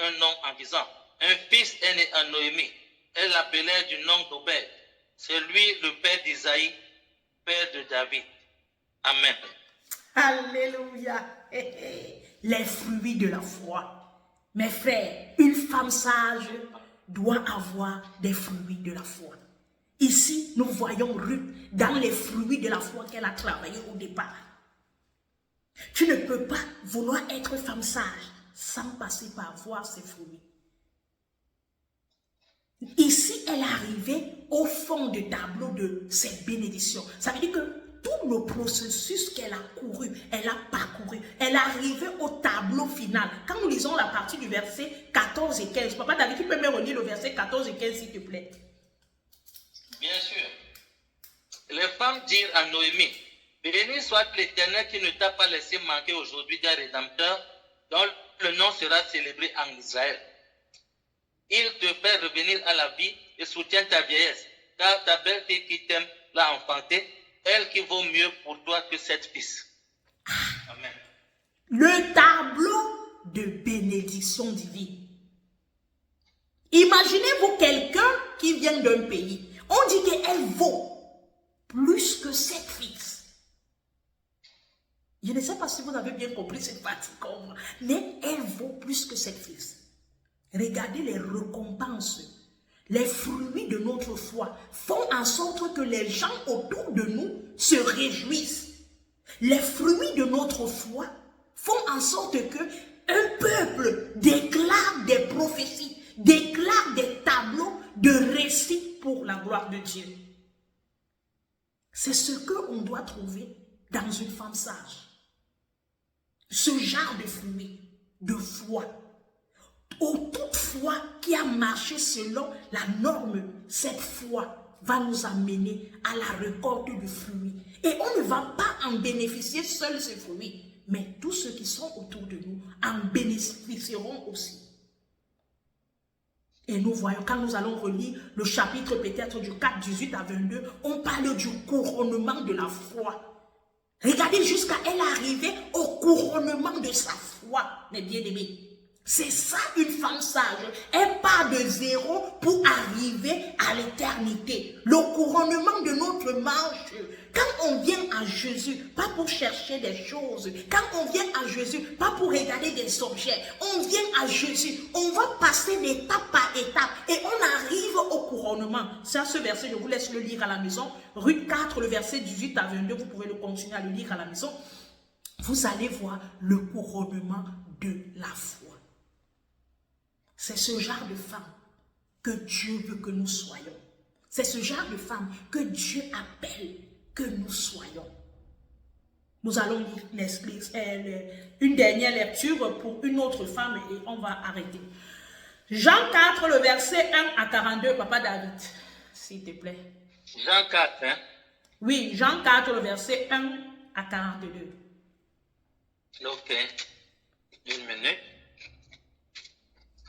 Speaker 2: un nom en disant: un fils est né à Noémie. Elle l'appelait du nom d'Obed. C'est lui le père d'Isaïe, père de David. Amen.
Speaker 1: Alléluia. Les fruits de la foi. Mes frères, une femme sage doit avoir des fruits de la foi. Ici, nous voyons Ruth dans les fruits de la foi qu'elle a travaillé au départ. Tu ne peux pas vouloir être femme sage sans passer par voir ses fruits. Ici, elle est arrivée au fond du tableau de ses bénédictions. Ça veut dire que tout le processus qu'elle a couru, elle a parcouru, elle est arrivée au tableau final. Quand nous lisons la partie du verset 14 et 15, Papa David, tu peux me relire le verset 14 et 15 s'il te plaît?
Speaker 2: Bien sûr. Les femmes dirent à Noémie: béni soit l'Éternel qui ne t'a pas laissé manquer aujourd'hui d'un rédempteur, dont le nom sera célébré en Israël. il te fait revenir à la vie et soutient ta vieillesse. Car ta belle-fille qui t'aime l'a enfantée, elle qui vaut mieux pour toi que 7 fils. Amen.
Speaker 1: Le tableau de bénédiction divine. Imaginez-vous quelqu'un qui vient d'un pays. On dit qu'elle vaut plus que 7 fils. Je ne sais pas si vous avez bien compris cette partie comme moi, mais elle vaut plus que 7 fils. Regardez les récompenses. Les fruits de notre foi font en sorte que les gens autour de nous se réjouissent. Les fruits de notre foi font en sorte que un peuple déclare des prophéties, déclare des tableaux de récits pour la gloire de Dieu. C'est ce qu'on doit trouver dans une femme sage. Ce genre de fruits, de foi. Toute foi qui a marché selon la norme, cette foi va nous amener à la récolte du fruit. Et on ne va pas en bénéficier seul ces fruits, mais tous ceux qui sont autour de nous en bénéficieront aussi. Et nous voyons, quand nous allons relire le chapitre peut-être du 4, 18 à 22, on parle du couronnement de la foi. Regardez jusqu'à elle arriver au couronnement de sa foi, mes bien-aimés. C'est ça une femme sage. Elle part de zéro pour arriver à l'éternité. Le couronnement de notre marche. Quand on vient à Jésus, pas pour chercher des choses. Quand on vient à Jésus, pas pour regarder des objets. On vient à Jésus. On va passer d'étape par étape. Et on arrive au couronnement. C'est ce verset, je vous laisse le lire à la maison. Ruth 4, le verset 18 à 22. Vous pouvez le continuer à le lire à la maison. Vous allez voir le couronnement de la foi. C'est ce genre de femme que Dieu veut que nous soyons. C'est ce genre de femme que Dieu appelle que nous soyons. Nous allons lire une dernière lecture pour une autre femme et on va arrêter. Jean 4, le verset 1 à 42, Papa David, s'il te plaît.
Speaker 2: Jean 4, hein?
Speaker 1: Oui, Jean 4, le verset 1 à 42.
Speaker 2: Ok, une minute.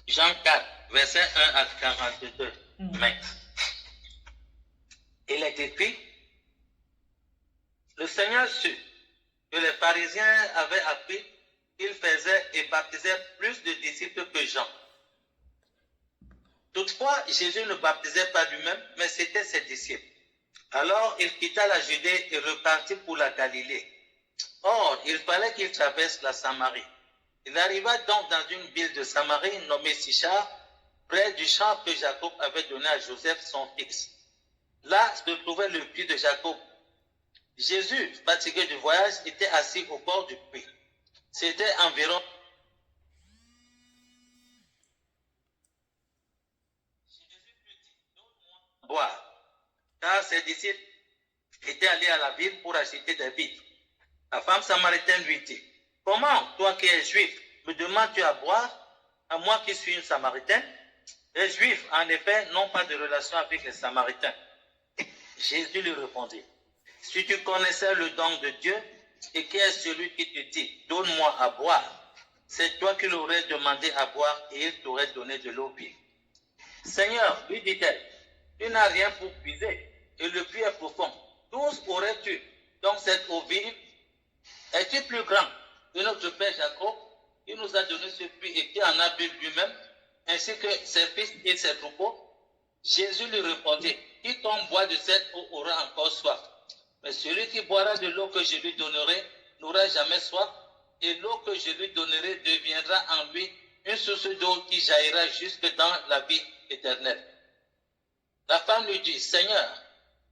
Speaker 2: Jean 4, verset 1 à 42. Il est écrit, le Seigneur sut que les pharisiens avaient appris qu'il faisait et baptisait plus de disciples que Jean. Toutefois, Jésus ne baptisait pas lui-même, mais c'était ses disciples. Alors, il quitta la Judée et repartit pour la Galilée. Or, il fallait qu'il traverse la Samarie. Il arriva donc dans une ville de Samarie nommée Sichar, près du champ que Jacob avait donné à Joseph, son fils. Là se trouvait le puits de Jacob. Jésus, fatigué du voyage, était assis au bord du puits. C'était environ boire, car ses disciples étaient allés à la ville pour acheter des vivres. La femme samaritaine lui dit, « Comment, toi qui es juif, me demandes-tu à boire, à moi qui suis une samaritaine ?» Les juifs, en effet, n'ont pas de relation avec les samaritains. Jésus lui répondit, « Si tu connaissais le don de Dieu, et qui est celui qui te dit, donne-moi à boire, c'est toi qui l'aurais demandé à boire et il t'aurait donné de l'eau vive. » Seigneur, lui dit-elle, tu n'as rien pour puiser, et le puits est profond. D'où aurais-tu donc cette eau vive? Es-tu plus grand que notre père Jacob, qui nous a donné ce puits et qui en a bu lui-même, ainsi que ses fils et ses troupeaux? Jésus lui répondit, quiconque boit de cette eau aura encore soif. Mais celui qui boira de l'eau que je lui donnerai n'aura jamais soif, et l'eau que je lui donnerai deviendra en lui une source d'eau qui jaillira jusque dans la vie éternelle. La femme lui dit, Seigneur,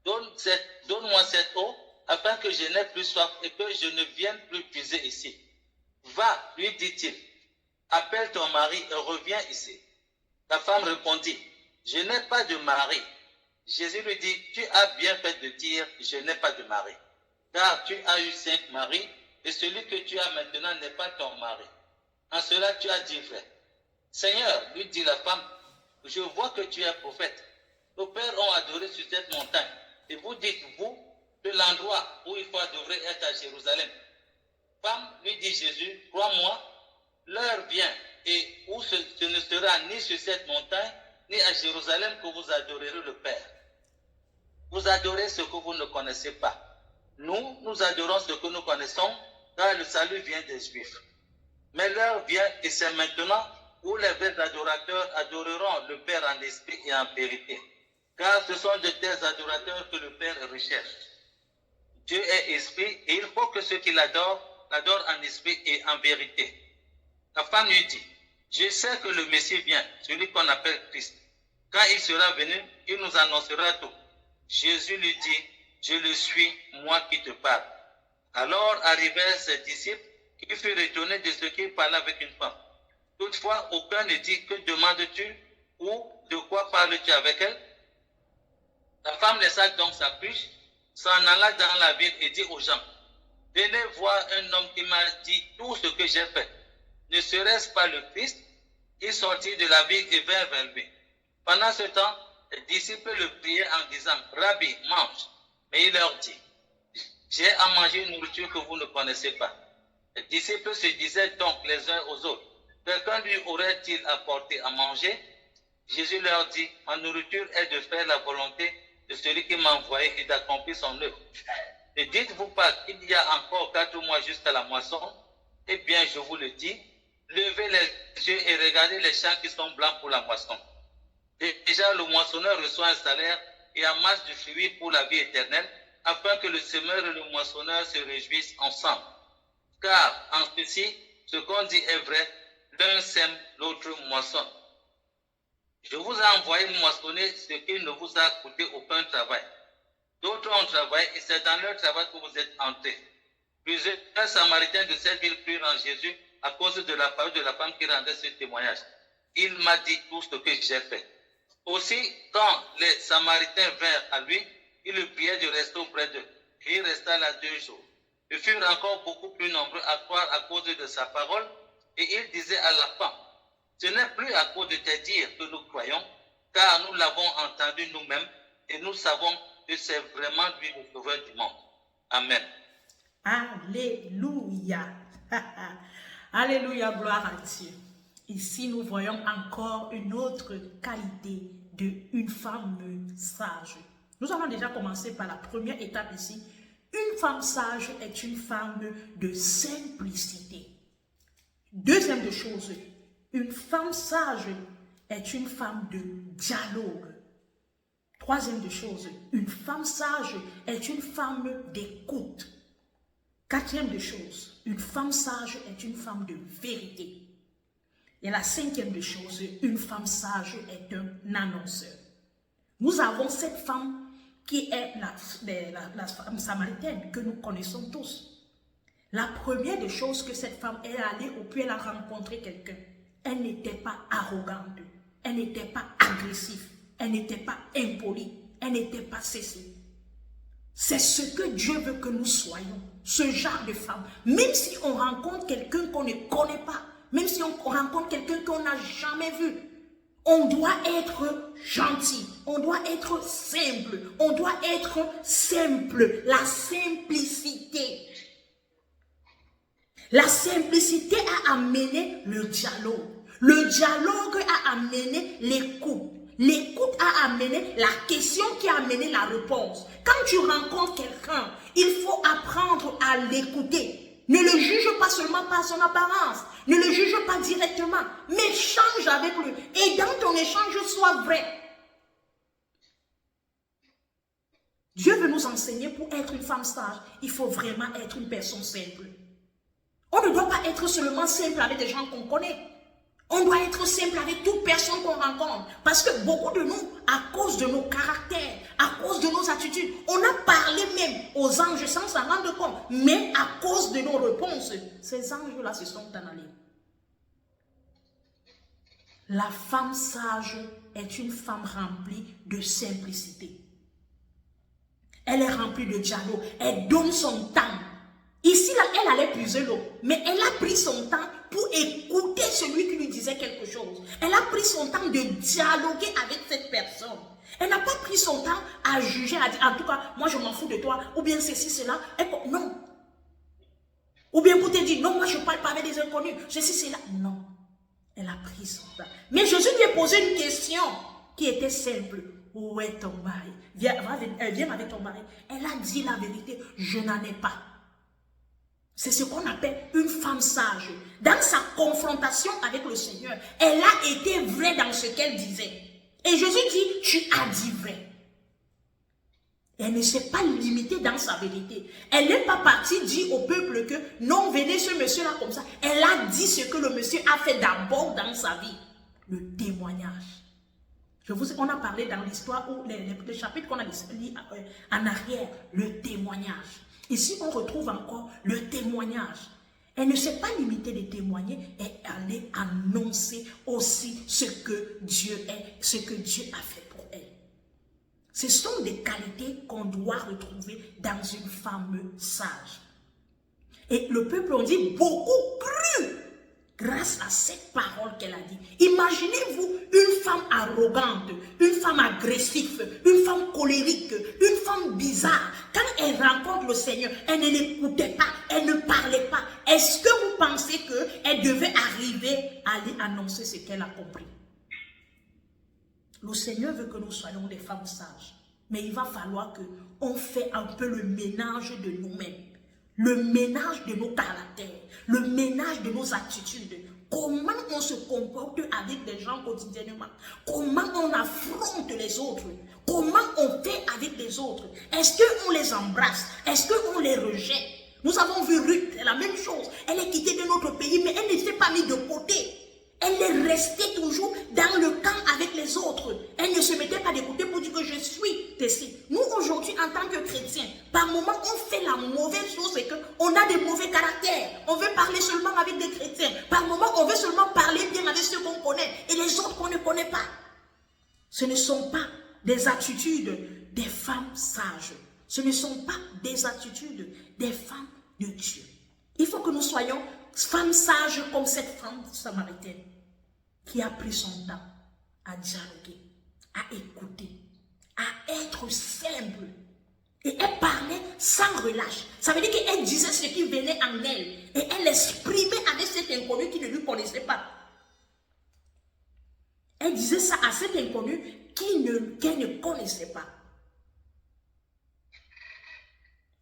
Speaker 2: donne-moi cette eau, afin que je n'ai plus soif et que je ne vienne plus puiser ici. Va, lui dit-il, appelle ton mari et reviens ici. La femme répondit, je n'ai pas de mari. Jésus lui dit, tu as bien fait de dire, je n'ai pas de mari. Car tu as eu 5 maris, et celui que tu as maintenant n'est pas ton mari. En cela tu as dit vrai. Seigneur, lui dit la femme, je vois que tu es prophète. Nos pères ont adoré sur cette montagne. Et vous dites, vous, que l'endroit où il faut adorer est à Jérusalem. Femme, lui dit Jésus, crois-moi, l'heure vient et où ce ne sera ni sur cette montagne, ni à Jérusalem que vous adorerez le Père. Vous adorez ce que vous ne connaissez pas. Nous adorons ce que nous connaissons, car le salut vient des Juifs. Mais l'heure vient, et c'est maintenant, où les vrais adorateurs adoreront le Père en esprit et en vérité. Car ce sont de tels adorateurs que le Père recherche. Dieu est esprit, et il faut que ceux qui l'adorent en esprit et en vérité. La femme lui dit, je sais que le Messie vient, celui qu'on appelle Christ. Quand il sera venu, il nous annoncera tout. Jésus lui dit, je le suis, moi qui te parle. Alors arrivèrent ses disciples, qui furent étonnés de ce qu'il parlait avec une femme. Toutefois, aucun ne dit, que demandes-tu ou de quoi parles-tu avec elle? La femme laissa donc sa cruche, s'en alla dans la ville et dit aux gens, venez voir un homme qui m'a dit tout ce que j'ai fait. Ne serait-ce pas le Christ? Il sortit de la ville et vint vers lui. Pendant ce temps, les disciples le priaient en disant, Rabbi, mange. Mais il leur dit, j'ai à manger une nourriture que vous ne connaissez pas. Les disciples se disaient donc les uns aux autres, quelqu'un lui aurait-il apporté à manger? Jésus leur dit, ma nourriture est de faire la volonté de celui qui m'a envoyé et d'accomplir son œuvre. Ne dites-vous pas qu'il y a encore 4 mois jusqu'à la moisson? Eh bien, je vous le dis, levez les yeux et regardez les champs qui sont blancs pour la moisson. Déjà, le moissonneur reçoit un salaire et amasse du fruit pour la vie éternelle, afin que le semeur et le moissonneur se réjouissent ensemble. Car en ceci, ce qu'on dit est vrai, l'un sème, l'autre moissonne. Je vous ai envoyé moissonner ce qui ne vous a coûté aucun travail. D'autres ont travaillé et c'est dans leur travail que vous êtes entrés. Plusieurs Samaritains de cette ville crurent en Jésus à cause de la parole de la femme qui rendait ce témoignage. Il m'a dit tout ce que j'ai fait. Aussi, quand les Samaritains vinrent à lui, ils le priaient de rester auprès d'eux. Et il resta là 2 jours. Ils furent encore beaucoup plus nombreux à croire à cause de sa parole. Et il disait à la femme, ce n'est plus à cause de tes dires que nous croyons, car nous l'avons entendu nous-mêmes et nous savons que c'est vraiment lui le sauveur du monde. Amen.
Speaker 1: Alléluia. Alléluia, gloire à Dieu. Ici, nous voyons encore une autre qualité d'une femme sage. Nous avons déjà commencé par la première étape ici. Une femme sage est une femme de simplicité. Deuxième de chose, une femme sage est une femme de dialogue. Troisième de chose, une femme sage est une femme d'écoute. Quatrième de chose, une femme sage est une femme de vérité. Et la cinquième de chose, une femme sage est un annonceur. Nous avons cette femme qui est la femme samaritaine que nous connaissons tous. La première des choses que cette femme est allée au puits, elle a rencontré quelqu'un. Elle n'était pas arrogante, elle n'était pas agressive, elle n'était pas impolie, elle n'était pas ceci. C'est ce que Dieu veut que nous soyons, ce genre de femme. Même si on rencontre quelqu'un qu'on ne connaît pas, même si on rencontre quelqu'un qu'on n'a jamais vu, on doit être gentil, on doit être simple, on doit être simple, la simplicité. La simplicité a amené le dialogue. Le dialogue a amené l'écoute. L'écoute a amené la question qui a amené la réponse. Quand tu rencontres quelqu'un, il faut apprendre à l'écouter. Ne le juge pas seulement par son apparence. Ne le juge pas directement. Mais change avec lui. Et dans ton échange, sois vrai. Dieu veut nous enseigner pour être une femme sage. Il faut vraiment être une personne simple. On ne doit pas être seulement simple avec des gens qu'on connaît. On doit être simple avec toute personne qu'on rencontre. Parce que beaucoup de nous, à cause de nos caractères, à cause de nos attitudes, on a parlé même aux anges sans s'en rendre compte. Mais à cause de nos réponses, ces anges-là se sont en allés. La femme sage est une femme remplie de simplicité. Elle est remplie de dialogue. Elle donne son temps. Ici, là, elle allait puiser l'eau. Mais elle a pris son temps pour écouter celui qui lui disait quelque chose. Elle a pris son temps de dialoguer avec cette personne. Elle n'a pas pris son temps à juger, à dire, en tout cas, moi je m'en fous de toi, ou bien ceci, cela. Non. Ou bien pour te dire, non, moi je ne parle pas avec des inconnus, ceci, cela. Non. Elle a pris son temps. Mais Jésus lui a posé une question qui était simple. Où est ton mari? Viens avec ton mari. Elle a dit la vérité, je n'en ai pas. C'est ce qu'on appelle une femme sage. Dans sa confrontation avec le Seigneur, elle a été vraie dans ce qu'elle disait. Et Jésus dit, tu as dit vrai. Elle ne s'est pas limitée dans sa vérité. Elle n'est pas partie dire au peuple que non, venez ce monsieur-là comme ça. Elle a dit ce que le monsieur a fait d'abord dans sa vie. Le témoignage. On a parlé dans l'histoire, ou les chapitres qu'on a lu en arrière, le témoignage. Ici, on retrouve encore le témoignage. Elle ne s'est pas limitée de témoigner, et allait annoncer aussi ce que Dieu est, ce que Dieu a fait pour elle. Ce sont des qualités qu'on doit retrouver dans une femme sage. Et le peuple, on dit, beaucoup cru grâce à cette parole qu'elle a dit. Imaginez-vous une femme arrogante, une femme agressive, une femme colérique, une femme bizarre. Quand elle rencontre le Seigneur, elle ne l'écoutait pas, elle ne parlait pas. Est-ce que vous pensez qu'elle devait arriver à aller annoncer ce qu'elle a compris? Le Seigneur veut que nous soyons des femmes sages. Mais il va falloir qu'on fait un peu le ménage de nous-mêmes. Le ménage de nos caractères. Le ménage de nos attitudes. Comment on se comporte avec des gens quotidiennement. Comment on affronte les autres. Comment on fait avec les autres. Est-ce qu'on les embrasse? Est-ce qu'on les rejette? Nous avons vu Ruth, c'est la même chose. Elle est quittée de notre pays, mais elle ne s'est pas mise de côté. Elle est restée toujours dans le camp avec les autres. Elle ne se mettait pas de côté pour dire que je suis ici. Nous, aujourd'hui, en tant que chrétiens, par moments, on fait la mauvaise chose et qu'on a des mauvais caractères. On veut parler seulement avec des chrétiens. Par moments, on veut seulement parler bien avec ceux qu'on connaît et les autres qu'on ne connaît pas. Ce ne sont pas des attitudes des femmes sages. Ce ne sont pas des attitudes des femmes de Dieu. Il faut que nous soyons femmes sages comme cette femme samaritaine qui a pris son temps à dialoguer, à écouter, à être simple. Et elle parlait sans relâche. Ça veut dire qu'elle disait ce qui venait en elle. Et elle exprimait avec cet inconnu qui ne lui connaissait pas. Elle disait ça à cet inconnu qu'elle ne connaissait pas.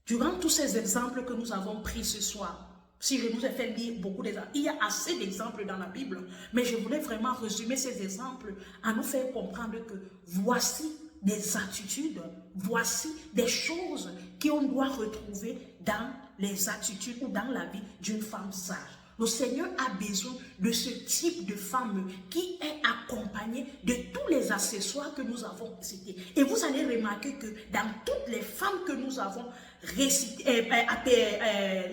Speaker 1: Durant tous ces exemples que nous avons pris ce soir, si je vous ai fait lire beaucoup d'exemples, il y a assez d'exemples dans la Bible, mais je voulais vraiment résumer ces exemples à nous faire comprendre que voici des attitudes, voici des choses qu'on doit retrouver dans les attitudes ou dans la vie d'une femme sage. Le Seigneur a besoin de ce type de femme qui est accompagnée de tous les accessoires que nous avons cités. Et vous allez remarquer que dans toutes les femmes que nous avons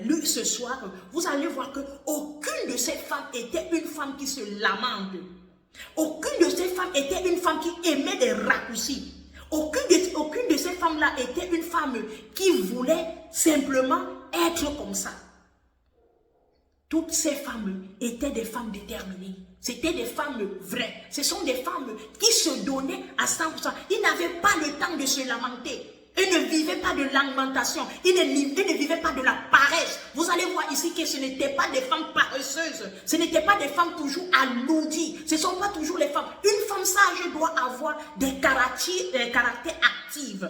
Speaker 1: lues ce soir, vous allez voir qu'aucune de ces femmes était une femme qui se lamente. Aucune de ces femmes était une femme qui aimait des raccourcis. Aucune de ces femmes-là était une femme qui voulait simplement être comme ça. Toutes ces femmes étaient des femmes déterminées. C'était des femmes vraies. Ce sont des femmes qui se donnaient à 100%. Ils n'avaient pas le temps de se lamenter. Ils ne vivaient pas de lamentation. Ils ne vivaient pas de la paresse. Vous allez voir ici que ce n'étaient pas des femmes paresseuses. Ce n'étaient pas des femmes toujours alourdies. Ce ne sont pas toujours les femmes. Une femme sage doit avoir des caractères actifs.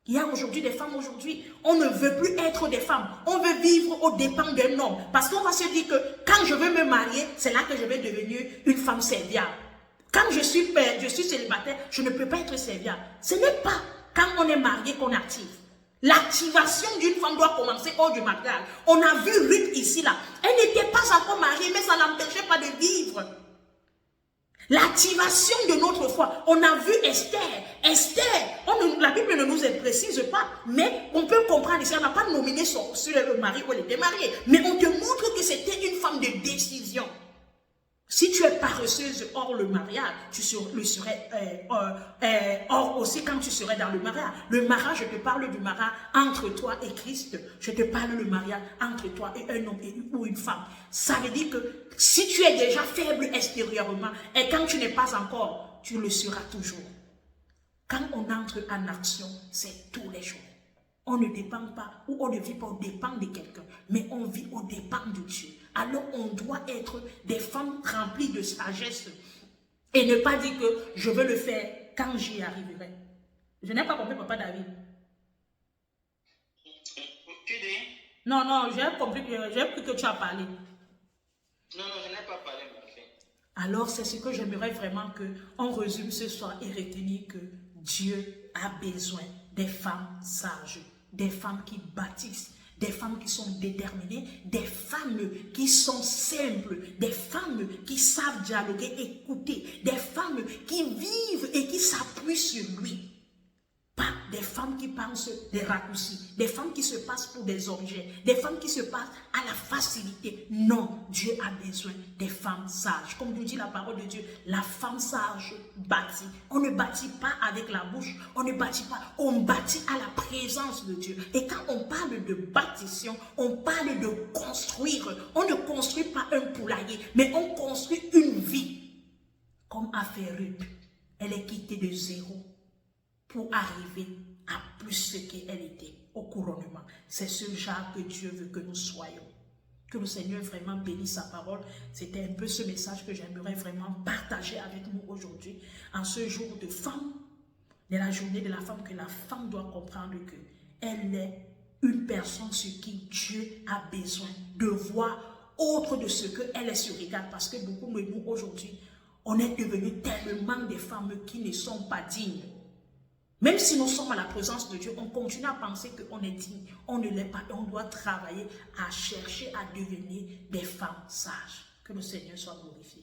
Speaker 1: Il y a aujourd'hui des femmes, on ne veut plus être des femmes. On veut vivre aux dépens d'un homme. Parce qu'on va se dire que quand je veux me marier, c'est là que je vais devenir une femme serviable. Quand je suis célibataire, je ne peux pas être serviable. Ce n'est pas quand on est marié qu'on active. L'activation d'une femme doit commencer hors du mariage. On a vu Ruth ici, là. Elle n'était pas encore mariée, mais ça ne l'empêchait pas de vivre. L'activation de notre foi. On a vu Esther. La Bible ne nous précise pas, mais on peut comprendre ici. On n'a pas nominé sur le mari où elle était mariée. Mais on te montre que c'était une femme de décision. Si tu es paresseuse hors le mariage, tu le serais hors aussi quand tu serais dans le mariage. Le mariage, je te parle du mariage entre toi et Christ. Je te parle du mariage entre toi et un homme ou une femme. Ça veut dire que si tu es déjà faible extérieurement et quand tu n'es pas encore, tu le seras toujours. Quand on entre en action, c'est tous les jours. On ne dépend pas ou on ne vit pas au dépend de quelqu'un, mais on vit au dépend de Dieu. alors on doit être des femmes remplies de sagesse et ne pas dire que je veux le faire quand j'y arriverai. Je n'ai pas compris, papa David.
Speaker 2: Tu dis?
Speaker 1: Non, non, j'ai compris que tu as parlé.
Speaker 2: Non, non, je n'ai pas parlé, ma fille.
Speaker 1: Alors, c'est ce que j'aimerais vraiment qu'on résume ce soir et retenir que Dieu a besoin des femmes sages, des femmes qui bâtissent, des femmes qui sont déterminées, des femmes qui sont simples, des femmes qui savent dialoguer, écouter, des femmes qui vivent et qui s'appuient sur lui. Pas des femmes qui pensent des raccourcis, des femmes qui se passent pour des objets, des femmes qui se passent à la facilité. Non, Dieu a besoin des femmes sages. Comme nous dit la parole de Dieu, la femme sage bâtit. On ne bâtit pas avec la bouche, on ne bâtit pas, on bâtit à la présence de Dieu. Et quand on parle de bâtissement, on parle de construire. On ne construit pas un poulailler, mais on construit une vie. Comme a fait Ruth, elle est quittée de zéro pour arriver à plus ce qu'elle était au couronnement. C'est ce genre que Dieu veut que nous soyons. Que le Seigneur vraiment bénisse sa parole. C'était un peu ce message que j'aimerais vraiment partager avec nous aujourd'hui, en ce jour de femme, de la journée de la femme, que la femme doit comprendre qu'elle est une personne sur qui Dieu a besoin de voir autre de ce qu'elle est sur regard. Parce que beaucoup de nous aujourd'hui, on est devenus tellement des femmes qui ne sont pas dignes. Même si nous sommes à la présence de Dieu, on continue à penser qu'on est digne. On ne l'est pas. On doit travailler à chercher à devenir des femmes sages. Que le Seigneur soit glorifié.